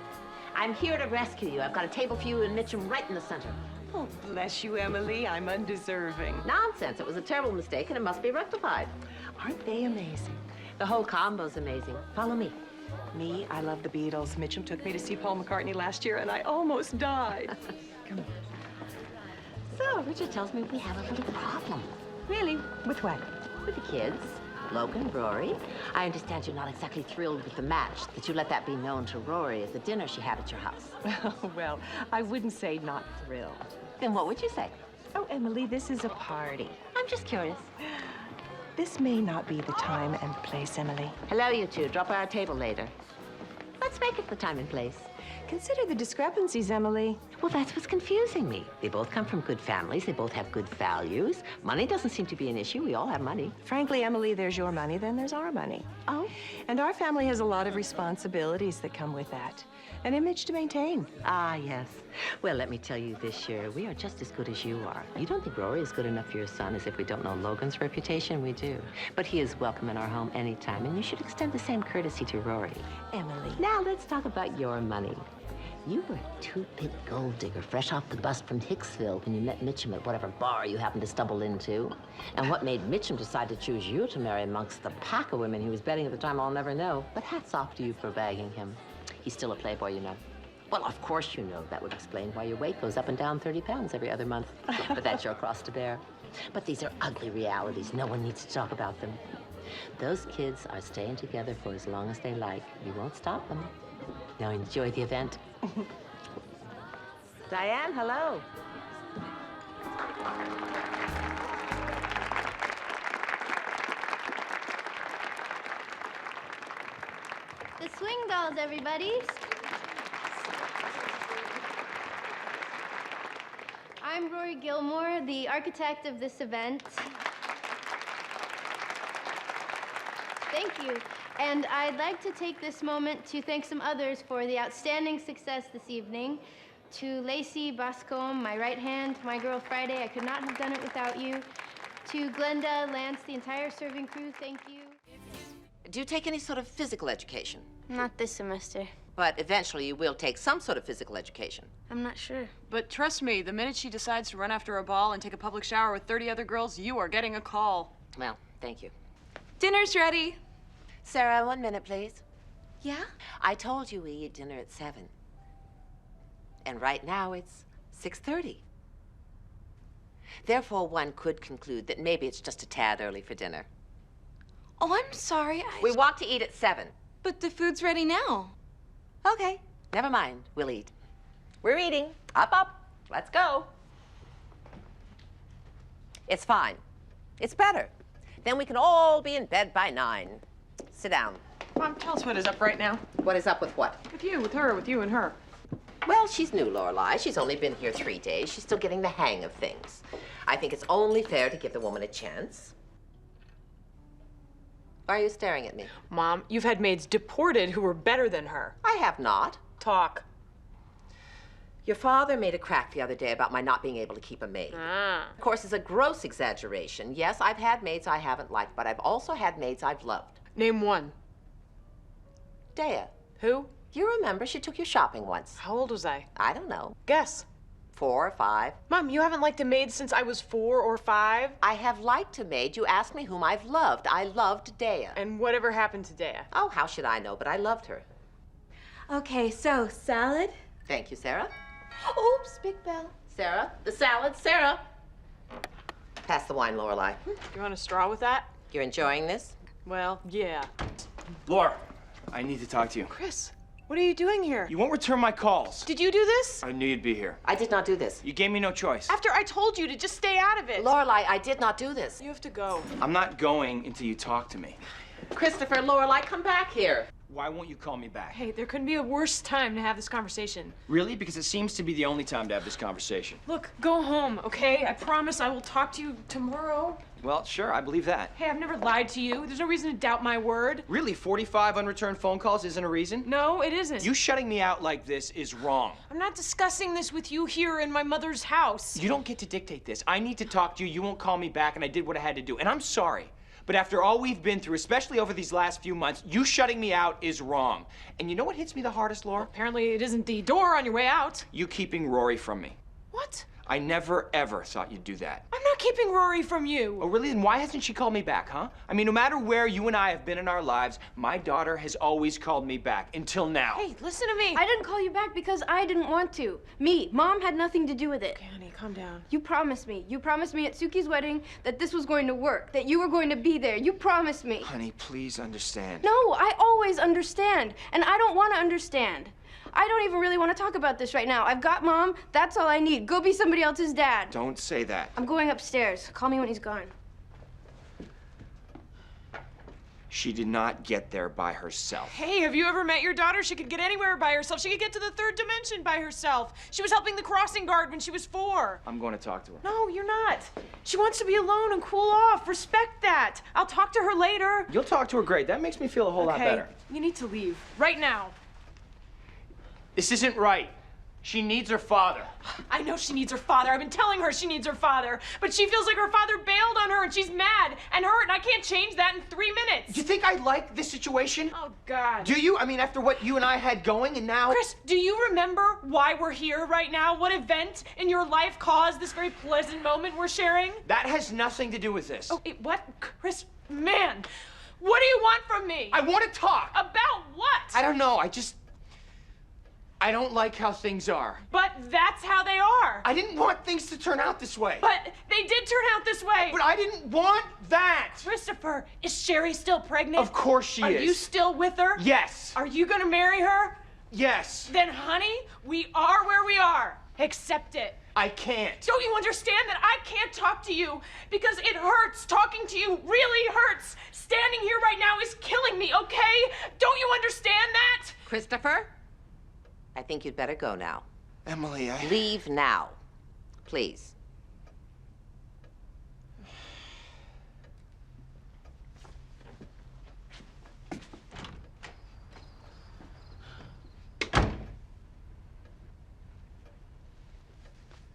I'm here to rescue you. I've got a table for you and Mitchum right in the center. Oh, bless you, Emily. I'm undeserving. Nonsense. It was a terrible mistake, and it must be rectified. Aren't they amazing? The whole combo's amazing. Follow me. Me, I love the Beatles. Mitchum took me to see Paul McCartney last year, and I almost died. Come on. So, Richard tells me we have a little problem. Really? With what? With the kids. Logan, Rory. I understand you're not exactly thrilled with the match, that you let that be known to Rory at the dinner she had at your house. Well, I wouldn't say not thrilled. Then what would you say? Oh, Emily, this is a party. I'm just curious. This may not be the time and place, Emily. Hello, you two. Drop by our table later. Let's make it the time and place. Consider the discrepancies, Emily. Well, that's what's confusing me. They both come from good families. They both have good values. Money doesn't seem to be an issue. We all have money. Frankly, Emily, there's your money, then there's our money. Oh? And our family has a lot of responsibilities that come with that. An image to maintain. Ah, yes. Well, let me tell you this year, we are just as good as you are. You don't think Rory is good enough for your son, as if we don't know Logan's reputation. We do. But he is welcome in our home anytime, and you should extend the same courtesy to Rory. Emily. Now, let's talk about your money. You were a two-bit gold digger, fresh off the bus from Hicksville when you met Mitchum at whatever bar you happened to stumble into. And what made Mitchum decide to choose you to marry amongst the pack of women he was betting at the time, I'll never know. But hats off to you for bagging him. He's still a playboy, you know. Well, of course you know. That would explain why your weight goes up and down 30 pounds every other month. But that's your cross to bear. But these are ugly realities. No one needs to talk about them. Those kids are staying together for as long as they like. You won't stop them. Now enjoy the event. Diane, hello. The swing dolls, everybody. I'm Rory Gilmore, the architect of this event. Thank you. And I'd like to take this moment to thank some others for the outstanding success this evening. To Lacey Bascom, my right hand, my girl Friday, I could not have done it without you. To Glenda, Lance, the entire serving crew, thank you. Do you take any sort of physical education? Not this semester. But eventually you will take some sort of physical education. I'm not sure. But trust me, the minute she decides to run after a ball and take a public shower with 30 other girls, you are getting a call. Well, thank you. Dinner's ready. Sarah, 1 minute, please. Yeah? I told you we eat dinner at 7. And right now it's 6:30. Therefore, one could conclude that maybe it's just a tad early for dinner. Oh, I'm sorry. We want to eat at 7. But the food's ready now. Okay, never mind. We'll eat. We're eating. Up, up. Let's go. It's fine. It's better. Then we can all be in bed by 9. Sit down. Mom, tell us what is up right now. What is up with what? With you, with her, with you and her. Well, she's new, Lorelai. She's only been here 3 days. She's still getting the hang of things. I think it's only fair to give the woman a chance. Why are you staring at me? Mom, you've had maids deported who were better than her. I have not. Talk. Your father made a crack the other day about my not being able to keep a maid. Of course, it's a gross exaggeration. Yes, I've had maids I haven't liked, but I've also had maids I've loved. Name one. Dea. Who? You remember she took you shopping once. How old was I? I don't know. Guess. 4 or 5. Mom, you haven't liked a maid since I was 4 or 5? I have liked a maid. You asked me whom I've loved. I loved Dea. And whatever happened to Dea? Oh, how should I know? But I loved her. Okay, so salad? Thank you, Sarah. Oops, big bell. Sarah, the salad. Sarah. Pass the wine, Lorelai. You want a straw with that? You're enjoying this? Well, yeah. Laura, I need to talk to you. Chris, what are you doing here? You won't return my calls. Did you do this? I knew you'd be here. I did not do this. You gave me no choice. After I told you to just stay out of it. Lorelai, I did not do this. You have to go. I'm not going until you talk to me. Christopher, Lorelai, come back here. Why won't you call me back? Hey, there couldn't be a worse time to have this conversation. Really? Because it seems to be the only time to have this conversation. Look, go home, okay? I promise I will talk to you tomorrow. Well, sure, I believe that. Hey, I've never lied to you. There's no reason to doubt my word. Really, 45 unreturned phone calls isn't a reason? No, it isn't. You shutting me out like this is wrong. I'm not discussing this with you here in my mother's house. You don't get to dictate this. I need to talk to you. You won't call me back, and I did what I had to do. And I'm sorry. But after all we've been through, especially over these last few months, you shutting me out is wrong. And you know what hits me the hardest, Laura? Apparently it isn't the door on your way out. You keeping Rory from me. What? I never, ever thought you'd do that. I'm not keeping Rory from you. Oh, really? Then why hasn't she called me back, huh? I mean, no matter where you and I have been in our lives, my daughter has always called me back, until now. Hey, listen to me. I didn't call you back because I didn't want to. Me. Mom had nothing to do with it. Okay, honey, calm down. You promised me. You promised me at Suki's wedding that this was going to work, that you were going to be there. You promised me. Honey, please understand. No, I always understand, and I don't want to understand. I don't even really want to talk about this right now. I've got Mom. That's all I need. Go be somebody else's dad. Don't say that. I'm going upstairs. Call me when he's gone. She did not get there by herself. Hey, have you ever met your daughter? She could get anywhere by herself. She could get to the 3rd dimension by herself. She was helping the crossing guard when she was 4. I'm going to talk to her. No, you're not. She wants to be alone and cool off. Respect that. I'll talk to her later. You'll talk to her, great. That makes me feel a whole lot better. You need to leave. Right now. This isn't right. She needs her father. I know she needs her father. I've been telling her she needs her father. But she feels like her father bailed on her and she's mad and hurt and I can't change that in 3 minutes. Do you think I like this situation? Oh, God. Do you? I mean, after what you and I had going and now... Chris, do you remember why we're here right now? What event in your life caused this very pleasant moment we're sharing? That has nothing to do with this. Oh, what? Chris, man, what do you want from me? I want to talk. About what? I don't know. I don't like how things are. But that's how they are. I didn't want things to turn out this way. But they did turn out this way. But I didn't want that. Christopher, is Sherry still pregnant? Of course she is. Are you still with her? Yes. Are you gonna marry her? Yes. Then, honey, we are where we are. Accept it. I can't. Don't you understand that I can't talk to you because it hurts? Talking to you really hurts. Standing here right now is killing me, okay? Don't you understand that? Christopher, I think you'd better go now. Emily, Leave now, please.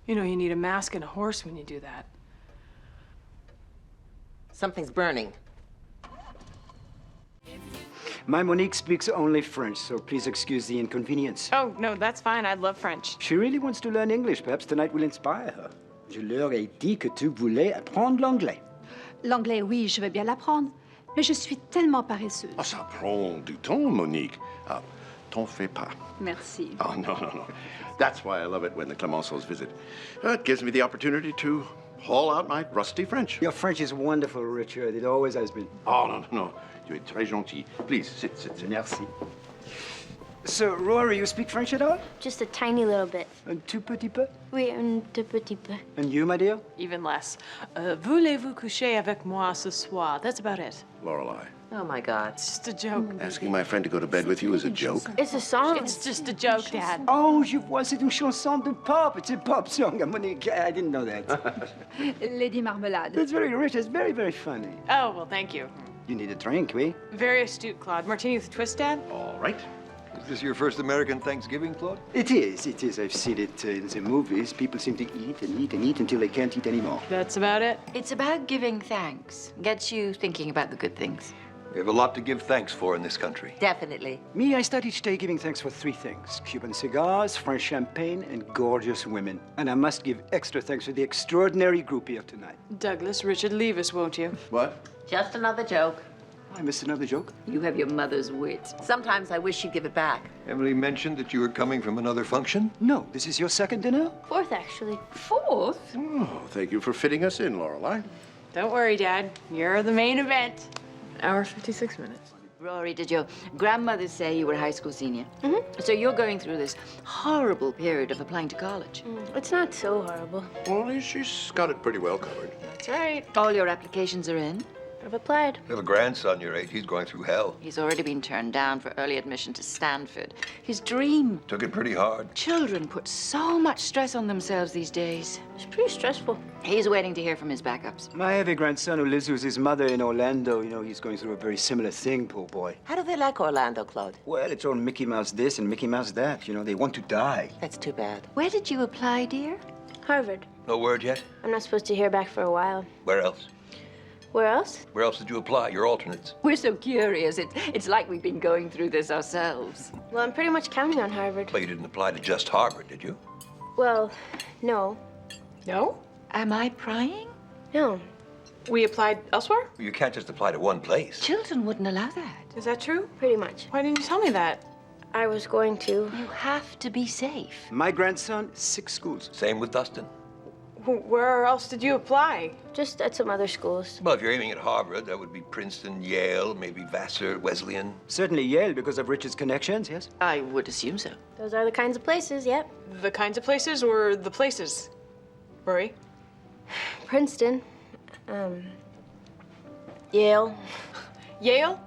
You know you need a mask and a horse when you do that. Something's burning. My Monique speaks only French, so please excuse the inconvenience. Oh, no, that's fine. I love French. She really wants to learn English. Perhaps tonight will inspire her. Je leur ai dit que tu voulais apprendre l'anglais. L'anglais, oui, je veux bien l'apprendre, mais je suis tellement paresseuse. Oh, ça prend du temps, Monique. Ah, t'en fais pas. Merci. Oh, no. That's why I love it when the Clemenceaus visit. It gives me the opportunity to haul out my rusty French. Your French is wonderful, Richard. It always has been. Oh, no. Tu es très gentil. Please, sit. Merci. So, Rory, you speak French at all? Just a tiny little bit. Un tout petit peu? Oui, un tout petit peu. And you, my dear? Even less. Voulez-vous coucher avec moi ce soir? That's about it. Lorelai, Oh, my God. It's just a joke. asking my friend to go to bed with you is a joke. It's a song. It's just a joke, Dad. Oh, je vois, c'est une chanson de pop. It's a pop song. I didn't know that. Lady Marmelade. That's very rich. It's very, very funny. Oh, well, thank you. You need a drink, oui? Very astute, Claude. Martini with a twist, Dad? All right. Is this your first American Thanksgiving, Claude? It is. It is. I've seen it in the movies. People seem to eat and eat and eat until they can't eat anymore. That's about it? It's about giving thanks. Gets you thinking about the good things. We have a lot to give thanks for in this country. Definitely. Me, I start each day giving thanks for three things: Cuban cigars, French champagne, and gorgeous women. And I must give extra thanks for the extraordinary group here tonight. Douglas, Richard, leave us, won't you? What? Just another joke. I missed another joke. You have your mother's wit. Sometimes I wish she'd give it back. Emily mentioned that you were coming from another function. No, this is your second dinner? Fourth, actually. Fourth? Oh, thank you for fitting us in, Lorelai. Don't worry, Dad. You're the main event. An hour, 56 minutes. Rory, did your grandmother say you were a high school senior? Mm-hmm. So you're going through this horrible period of applying to college. It's not so horrible. Well, she's got it pretty well covered. That's right. All your applications are in? I've applied. Little grandson your age, he's going through hell. He's already been turned down for early admission to Stanford. His dream. Took it pretty hard. Children put so much stress on themselves these days. It's pretty stressful. He's waiting to hear from his backups. I have a grandson who lives with his mother in Orlando. You know, he's going through a very similar thing, poor boy. How do they like Orlando, Claude? Well, it's all Mickey Mouse this and Mickey Mouse that. You know, they want to die. That's too bad. Where did you apply, dear? Harvard. No word yet? I'm not supposed to hear back for a while. Where else? Where else? Where else did you apply? Your alternates? We're so curious. It's like we've been going through this ourselves. Well, I'm pretty much counting on Harvard. Well, you didn't apply to just Harvard, did you? Well, no. No? Am I prying? No. We applied elsewhere? Well, you can't just apply to one place. Children wouldn't allow that. Is that true? Pretty much. Why didn't you tell me that? I was going to. You have to be safe. My grandson, 6 schools. Same with Dustin. Where else did you apply? Just at some other schools. Well, if you're aiming at Harvard, that would be Princeton, Yale, maybe Vassar, Wesleyan. Certainly Yale, because of Richard's connections, yes? I would assume so. Those are the kinds of places, yep. The kinds of places or the places? Rory? Princeton. Yale. Yale?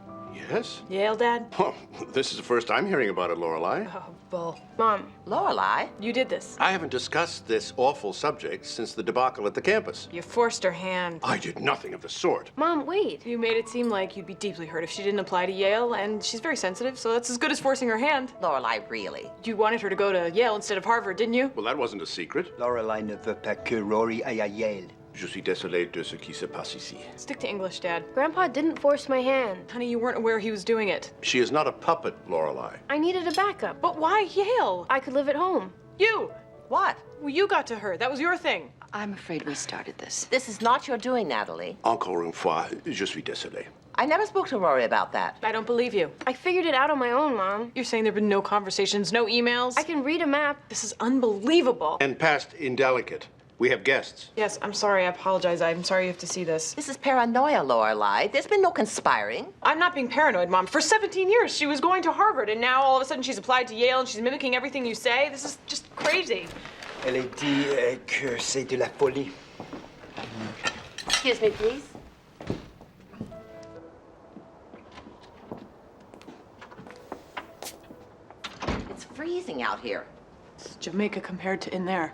Yes? Yale, Dad? Oh, this is the first I'm hearing about it, Lorelai. Oh, bull. Mom. Lorelai? You did this. I haven't discussed this awful subject since the debacle at the campus. You forced her hand. I did nothing of the sort. Mom, wait. You made it seem like you'd be deeply hurt if she didn't apply to Yale, and she's very sensitive, so that's as good as forcing her hand. Lorelai, really? You wanted her to go to Yale instead of Harvard, didn't you? Well, that wasn't a secret. Lorelai ne veut pas que Rory aille à Yale. Je suis désolé de ce qui se passe ici. Stick to English, Dad. Grandpa didn't force my hand. Honey, you weren't aware he was doing it. She is not a puppet, Lorelai. I needed a backup. But why Yale? I could live at home. You! What? Well, you got to her. That was your thing. I'm afraid we started this. This is not your doing, Natalie. Encore une fois, je suis désolé. I never spoke to Rory about that. I don't believe you. I figured it out on my own, Mom. You're saying there have been no conversations, no emails? I can read a map. This is unbelievable. And past indelicate. We have guests. Yes, I'm sorry. I apologize. I'm sorry you have to see this. This is paranoia, Lorelai. There's been no conspiring. I'm not being paranoid, Mom. For 17 years, she was going to Harvard, and now all of a sudden she's applied to Yale and she's mimicking everything you say. This is just crazy. Elle a dit que c'est de la folie. Excuse me, please. It's freezing out here. It's Jamaica compared to in there.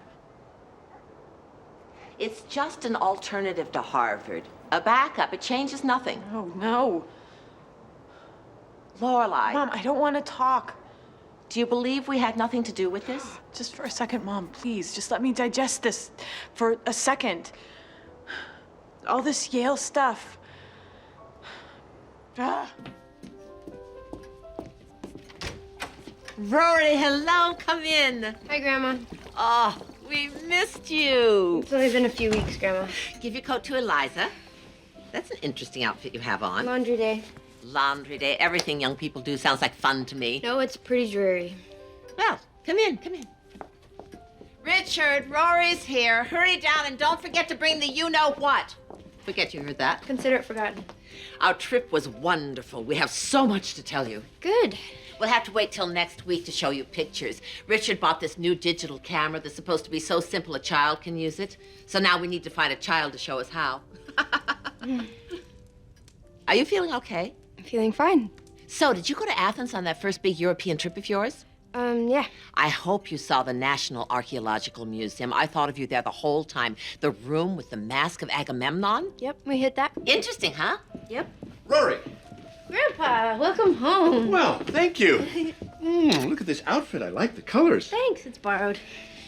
It's just an alternative to Harvard. A backup. It changes nothing. Oh, no. Lorelai. Mom, I don't want to talk. Do you believe we had nothing to do with this? Just for a second, Mom, please. Just let me digest this for a second. All this Yale stuff. Ah. Rory, hello, come in. Hi, Grandma. Oh, we missed you. It's only been a few weeks, Grandma. Give your coat to Eliza. That's an interesting outfit you have on. Laundry day. Laundry day. Everything young people do sounds like fun to me. No, it's pretty dreary. Well, come in, come in. Richard, Rory's here. Hurry down and don't forget to bring the you-know-what. Forget you heard that. Consider it forgotten. Our trip was wonderful. We have so much to tell you. Good. We'll have to wait till next week to show you pictures. Richard bought this new digital camera that's supposed to be so simple a child can use it. So now we need to find a child to show us how. Are you feeling okay? I'm feeling fine. So, did you go to Athens on that first big European trip of yours? Yeah. I hope you saw the National Archaeological Museum. I thought of you there the whole time. The room with the mask of Agamemnon? Yep, we hit that. Interesting, huh? Yep. Rory. Grandpa, welcome home. Well, thank you. Look at this outfit. I like the colors. Thanks, it's borrowed.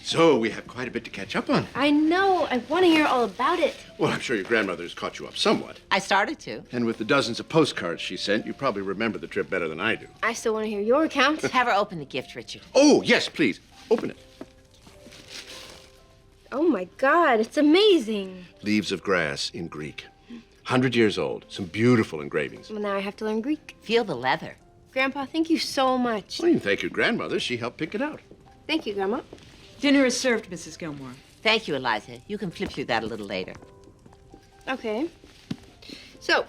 So we have quite a bit to catch up on. I know. I want to hear all about it. Well, I'm sure your grandmother's caught you up somewhat. I started to. And with the dozens of postcards she sent, you probably remember the trip better than I do. I still want to hear your account. Have her open the gift, Richard. Oh, yes, please. Open it. Oh, my God. It's amazing. Leaves of Grass in Greek. 100 years old. Some beautiful engravings. Well, now I have to learn Greek. Feel the leather. Grandpa, thank you so much. Well, you can thank your grandmother. She helped pick it out. Thank you, Grandma. Dinner is served, Mrs. Gilmore. Thank you, Eliza. You can flip through that a little later. Okay. So,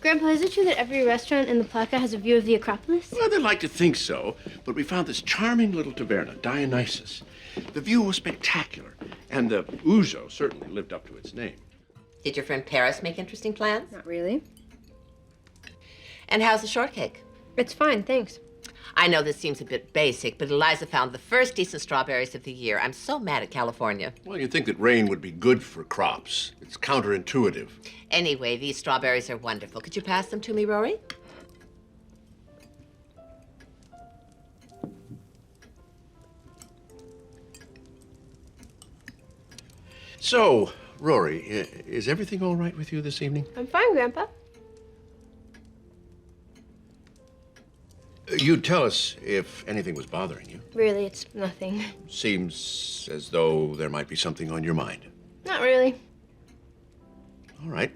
Grandpa, is it true that every restaurant in the Plaka has a view of the Acropolis? Well, they'd like to think so, but we found this charming little taverna, Dionysus. The view was spectacular, and the ouzo certainly lived up to its name. Did your friend Paris make interesting plans? Not really. And how's the shortcake? It's fine, thanks. I know this seems a bit basic, but Eliza found the first decent strawberries of the year. I'm so mad at California. Well, you'd think that rain would be good for crops. It's counterintuitive. Anyway, these strawberries are wonderful. Could you pass them to me, Rory? So, Rory, is everything all right with you this evening? I'm fine, Grandpa. You'd tell us if anything was bothering you. Really, it's nothing. Seems as though there might be something on your mind. Not really. All right.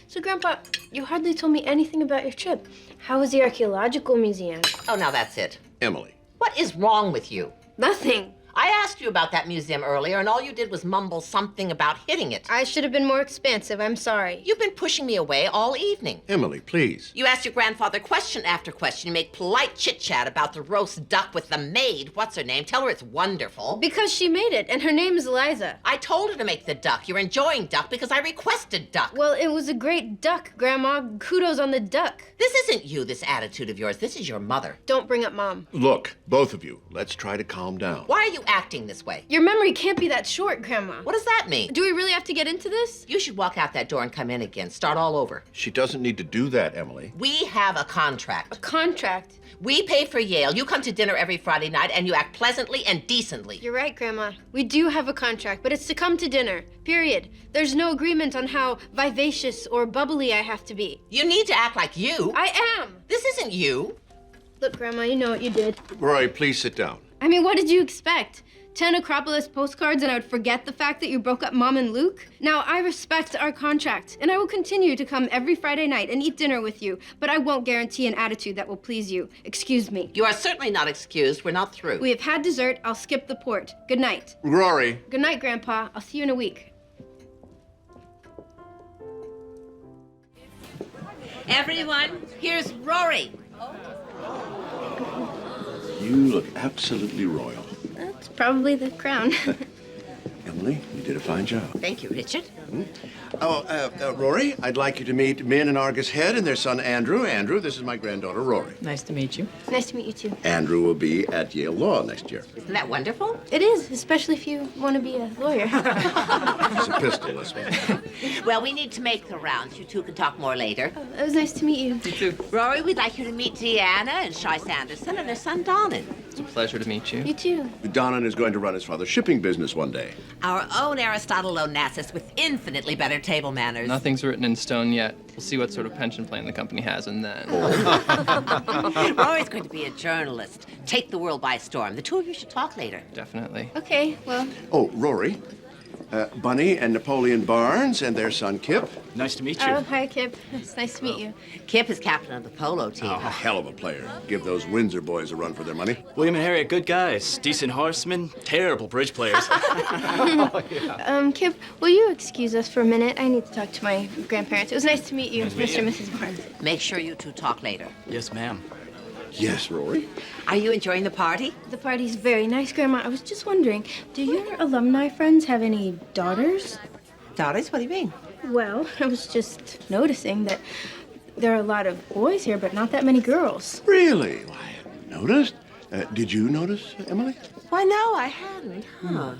So, Grandpa, you hardly told me anything about your trip. How was the archaeological museum? Oh, now that's it. Emily. What is wrong with you? Nothing. I asked you about that museum earlier, and all you did was mumble something about hitting it. I should have been more expansive. I'm sorry. You've been pushing me away all evening. Emily, please. You asked your grandfather question after question. You make polite chit-chat about the roast duck with the maid. What's her name? Tell her it's wonderful. Because she made it, and her name is Eliza. I told her to make the duck. You're enjoying duck because I requested duck. Well, it was a great duck, Grandma. Kudos on the duck. This isn't you, this attitude of yours. This is your mother. Don't bring up Mom. Look, both of you, let's try to calm down. Why are you acting this way? Your memory can't be that short, Grandma. What does that mean? Do we really have to get into this? You should walk out that door and come in again. Start all over. She doesn't need to do that, Emily. We have a contract. A contract? We pay for Yale. You come to dinner every Friday night, and you act pleasantly and decently. You're right, Grandma. We do have a contract, but it's to come to dinner. Period. There's no agreement on how vivacious or bubbly I have to be. You need to act like you. I am. This isn't you. Look, Grandma, you know what you did. Rory, please sit down. I mean, what did you expect? 10 Acropolis postcards and I would forget the fact that you broke up Mom and Luke? Now, I respect our contract, and I will continue to come every Friday night and eat dinner with you, but I won't guarantee an attitude that will please you. Excuse me. You are certainly not excused. We're not through. We have had dessert. I'll skip the port. Good night. Rory. Good night, Grandpa. I'll see you in a week. Everyone, here's Rory. You look absolutely royal. That's probably the crown. Emily, you did a fine job. Thank you, Richard. Rory, I'd like you to meet Min and Argus Head and their son, Andrew. Andrew, this is my granddaughter, Rory. Nice to meet you. Nice to meet you, too. Andrew will be at Yale Law next year. Isn't that wonderful? It is, especially if you want to be a lawyer. It's a pistol, this one. Well, we need to make the rounds. You two can talk more later. It was nice to meet you. You too. Rory, we'd like you to meet Deanna and Shai Sanderson and their son, Donnan. It's a pleasure to meet you. You too. Donnan is going to run his father's shipping business one day. Our own Aristotle Onassis with infinitely better table manners. Nothing's written in stone yet. We'll see what sort of pension plan the company has, and then... Rory's going to be a journalist. Take the world by storm. The two of you should talk later. Definitely. Okay, well. Oh, Rory, Bunny and Napoleon Barnes and their son, Kip. Nice to meet you. Oh, hi, Kip. It's nice to meet you. Kip is captain of the polo team. A hell of a player. Give those Windsor boys a run for their money. William and Harry are good guys. Decent horsemen, terrible bridge players. Kip, will you excuse us for a minute? I need to talk to my grandparents. It was nice to meet you, Mr. and Mrs. Barnes. Make sure you two talk later. Yes, ma'am. Yes, Rory? Are you enjoying the party? The party's very nice, Grandma. I was just wondering, do your alumni friends have any daughters? Daughters? What do you mean? Well, I was just noticing that there are a lot of boys here, but not that many girls. Really? Well, I hadn't noticed. Did you notice, Emily? Why, no, I hadn't. Huh.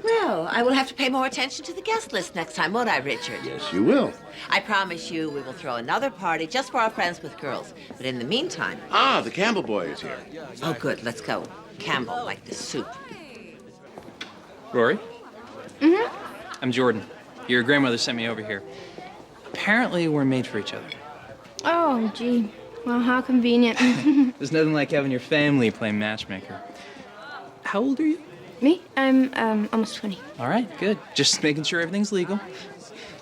Well, I will have to pay more attention to the guest list next time, won't I, Richard? Yes, you will. I promise you we will throw another party just for our friends with girls. But in the meantime... Ah, the Campbell boy is here. Oh, good. Let's go. Campbell, like the soup. Rory? Mm-hmm. I'm Jordan. Your grandmother sent me over here. Apparently, we're made for each other. Oh, gee. Well, how convenient. There's nothing like having your family play matchmaker. How old are you? Me? I'm almost 20. All right, good. Just making sure everything's legal.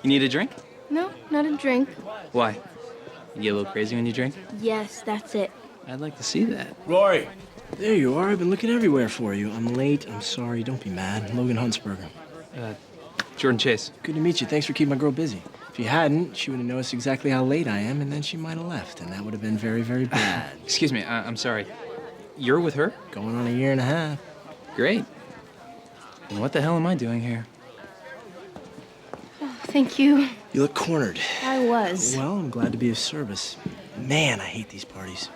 You need a drink? No, not a drink. Why? You get a little crazy when you drink? Yes, that's it. I'd like to see that. Rory, there you are. I've been looking everywhere for you. I'm late. I'm sorry. Don't be mad. Logan Huntsberger. Jordan Chase. Good to meet you. Thanks for keeping my girl busy. If you hadn't, she would have noticed exactly how late I am, and then she might have left, and that would have been very, very bad. Excuse me, I'm sorry. You're with her? Going on a year and a half. Great. And what the hell am I doing here? Oh, thank you. You look cornered. I was. Well, I'm glad to be of service. Man, I hate these parties.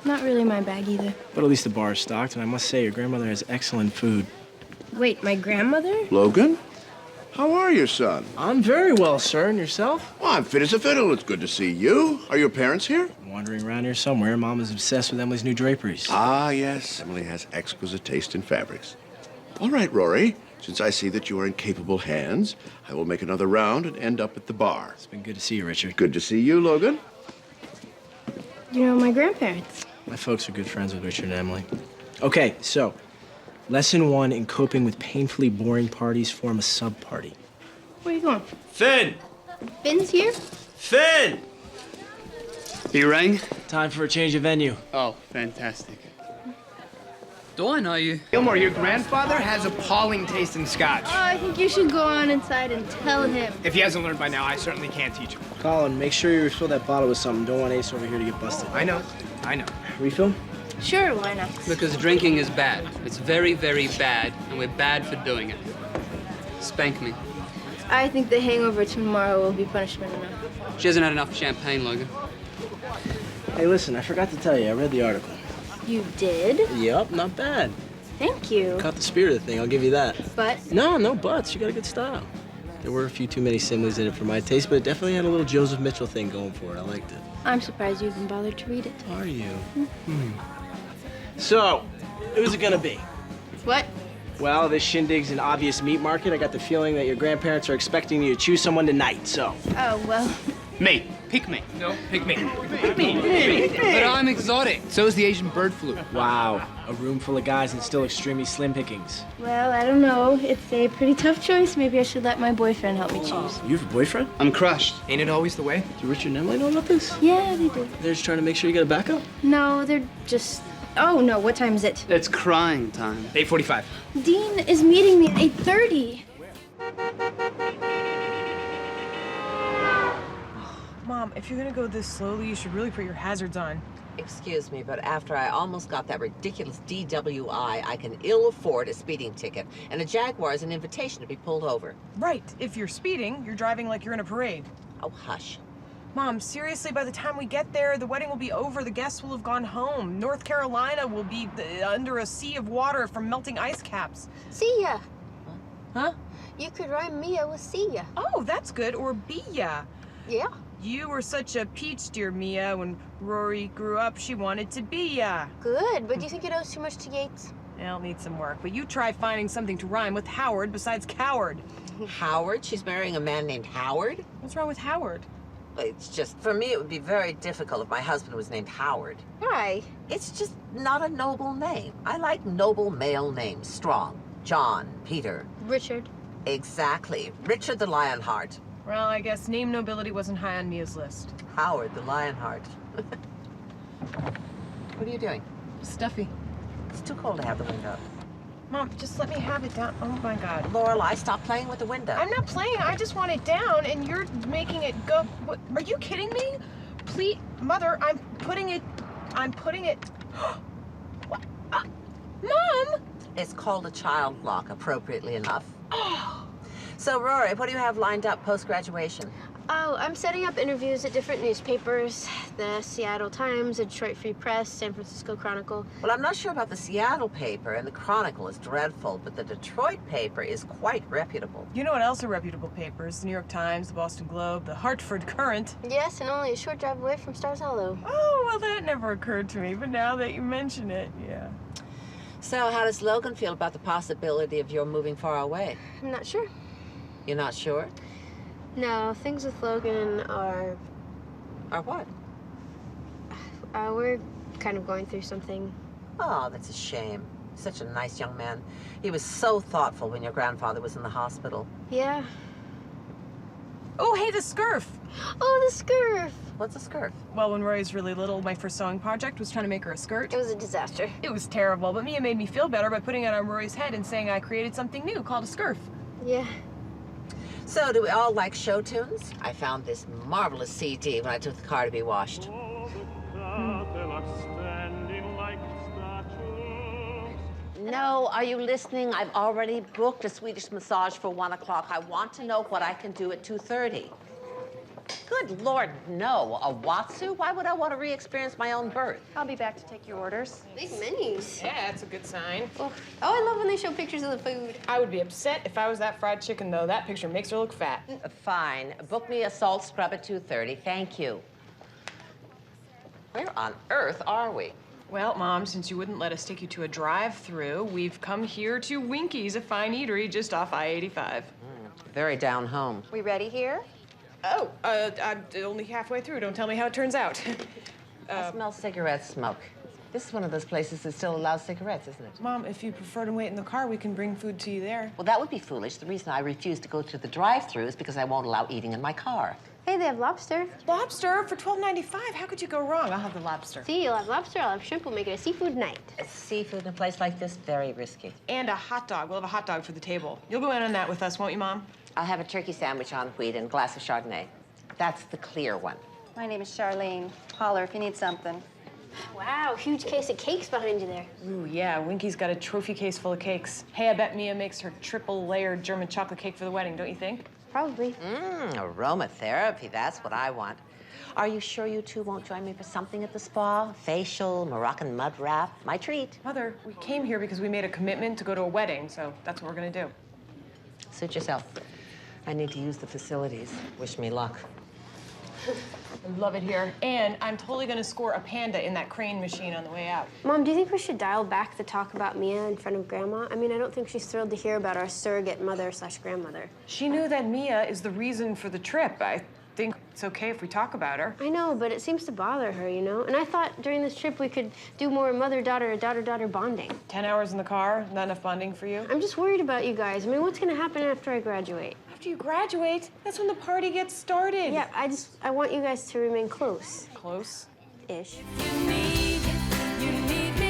Not really my bag either. But at least the bar is stocked, and I must say, your grandmother has excellent food. Wait, my grandmother? Logan? How are you, son? I'm very well, sir. And yourself? Well, I'm fit as a fiddle. It's good to see you. Are your parents here? Wandering around here somewhere. Mom is obsessed with Emily's new draperies. Ah, yes. Emily has exquisite taste in fabrics. All right, Rory. Since I see that you are in capable hands, I will make another round and end up at the bar. It's been good to see you, Richard. Good to see you, Logan. You know my grandparents. My folks are good friends with Richard and Emily. Okay, so lesson 1 in coping with painfully boring parties: form a sub-party. Where are you going? Finn! Finn's here? Finn! He rang? Time for a change of venue. Oh, fantastic. Do I know you? Gilmore, your grandfather has appalling taste in scotch. Oh, I think you should go on inside and tell him. If he hasn't learned by now, I certainly can't teach him. Colin, make sure you refill that bottle with something. Don't want Ace over here to get busted. I know. Refill? Sure, why not? Because drinking is bad. It's very, very bad, and we're bad for doing it. Spank me. I think the hangover tomorrow will be punishment enough. She hasn't had enough champagne, Logan. Hey, listen, I forgot to tell you, I read the article. You did? Yep, not bad. Thank you. Caught the spirit of the thing, I'll give you that. But? No buts. You got a good style. There were a few too many similes in it for my taste, but it definitely had a little Joseph Mitchell thing going for it. I liked it. I'm surprised you even bothered to read it. Are you? So, who's it gonna be? What? Well, this shindig's an obvious meat market. I got the feeling that your grandparents are expecting you to choose someone tonight, so. Oh, well. Me. Pick me. No, pick me. Pick me. But I'm exotic. So is the Asian bird flu. Wow. A room full of guys and still extremely slim pickings. Well, I don't know. It's a pretty tough choice. Maybe I should let my boyfriend help me choose. You have a boyfriend? I'm crushed. Ain't it always the way? Do Richard and Emily know about this? Yeah, they do. They're just trying to make sure you get a backup? No, they're just... Oh, no. What time is it? It's crying time. 8:45. Dean is meeting me at 8:30. Mom, if you're gonna go this slowly, you should really put your hazards on. Excuse me, but after I almost got that ridiculous DWI, I can ill afford a speeding ticket. And a Jaguar is an invitation to be pulled over. Right. If you're speeding, you're driving like you're in a parade. Oh, hush. Mom, seriously, by the time we get there, the wedding will be over, the guests will have gone home. North Carolina will be under a sea of water from melting ice caps. See ya. Huh? You could rhyme Mia with see ya. Oh, that's good. Or be ya. Yeah. You were such a peach, dear Mia. When Rory grew up, she wanted to be ya. Good, but do you think it owes too much to Yates? It'll need some work, but you try finding something to rhyme with Howard besides coward. Howard? She's marrying a man named Howard? What's wrong with Howard? It's just, for me, it would be very difficult if my husband was named Howard. Why? It's just not a noble name. I like noble male names. Strong. John, Peter. Richard. Exactly. Richard the Lionheart. Well, I guess name nobility wasn't high on Mia's list. Howard the Lionheart. What are you doing? Stuffy. It's too cold to have the window up. Mom, just let me have it down. Oh, my God. Lorelai, stop playing with the window. I'm not playing. I just want it down, and you're making it go. What? Are you kidding me? Please, Mother, I'm putting it I'm putting it... Mom! It's called a child lock, appropriately enough. So, Rory, what do you have lined up post-graduation? Oh, I'm setting up interviews at different newspapers. The Seattle Times, the Detroit Free Press, San Francisco Chronicle. Well, I'm not sure about the Seattle paper, and the Chronicle is dreadful, but the Detroit paper is quite reputable. You know what else are reputable papers? The New York Times, the Boston Globe, the Hartford Courant. Yes, and only a short drive away from Stars Hollow. Oh, well, that never occurred to me, but now that you mention it, yeah. So, how does Logan feel about the possibility of your moving far away? I'm not sure. You're not sure? No, things with Logan are... Are what? We're kind of going through something. Oh, that's a shame. Such a nice young man. He was so thoughtful when your grandfather was in the hospital. Yeah. Oh, hey, the scurf! Oh, the scurf! What's a scurf? Well, when Rory was really little, my first sewing project was trying to make her a skirt. It was a disaster. It was terrible, but Mia made me feel better by putting it on Rory's head and saying I created something new called a scurf. Yeah. So, do we all like show tunes? I found this marvelous CD when I took the car to be washed. No, are you listening? I've already booked a Swedish massage for 1 o'clock. I want to know what I can do at 2:30. Good Lord, no. A Watsu? Why would I want to re-experience my own birth? I'll be back to take your orders. Big menus. Yeah, that's a good sign. Oh, I love when they show pictures of the food. I would be upset if I was that fried chicken, though. That picture makes her look fat. Fine. Book me a salt scrub at 2:30. Thank you. Where on earth are we? Well, Mom, since you wouldn't let us take you to a drive-through, we've come here to Winky's, a fine eatery just off I-85. Very down home. We ready here? Oh, I'm only halfway through. Don't tell me how it turns out. I smell cigarette smoke. This is one of those places that still allows cigarettes, isn't it? Mom, if you prefer to wait in the car, we can bring food to you there. Well, that would be foolish. The reason I refuse to go to the drive-thru is because I won't allow eating in my car. Hey, they have lobster. Lobster for $12.95? How could you go wrong? I'll have the lobster. See, you'll have lobster, I'll have shrimp. We'll make it a seafood night. Seafood in a place like this, very risky. And a hot dog. We'll have a hot dog for the table. You'll go in on that with us, won't you, Mom? I'll have a turkey sandwich on wheat and a glass of Chardonnay. That's the clear one. My name is Charlene. Holler if you need something. Wow, huge case of cakes behind you there. Ooh, yeah, Winky's got a trophy case full of cakes. Hey, I bet Mia makes her triple-layered German chocolate cake for the wedding, don't you think? Probably. Aromatherapy, that's what I want. Are you sure you two won't join me for something at the spa? Facial, Moroccan mud wrap, my treat. Mother, we came here because we made a commitment to go to a wedding, so that's what we're gonna do. Suit yourself. I need to use the facilities. Wish me luck. I love it here. And I'm totally gonna score a panda in that crane machine on the way out. Mom, do you think we should dial back the talk about Mia in front of Grandma? I mean, I don't think she's thrilled to hear about our surrogate mother/grandmother. She knew that Mia is the reason for the trip. I think it's okay if we talk about her. I know, but it seems to bother her, you know? And I thought during this trip we could do more mother-daughter, daughter-daughter bonding. 10 hours in the car, not enough bonding for you? I'm just worried about you guys. I mean, what's gonna happen after I graduate? After you graduate, that's when the party gets started. Yeah, I want you guys to remain close. Close? Ish. You need me.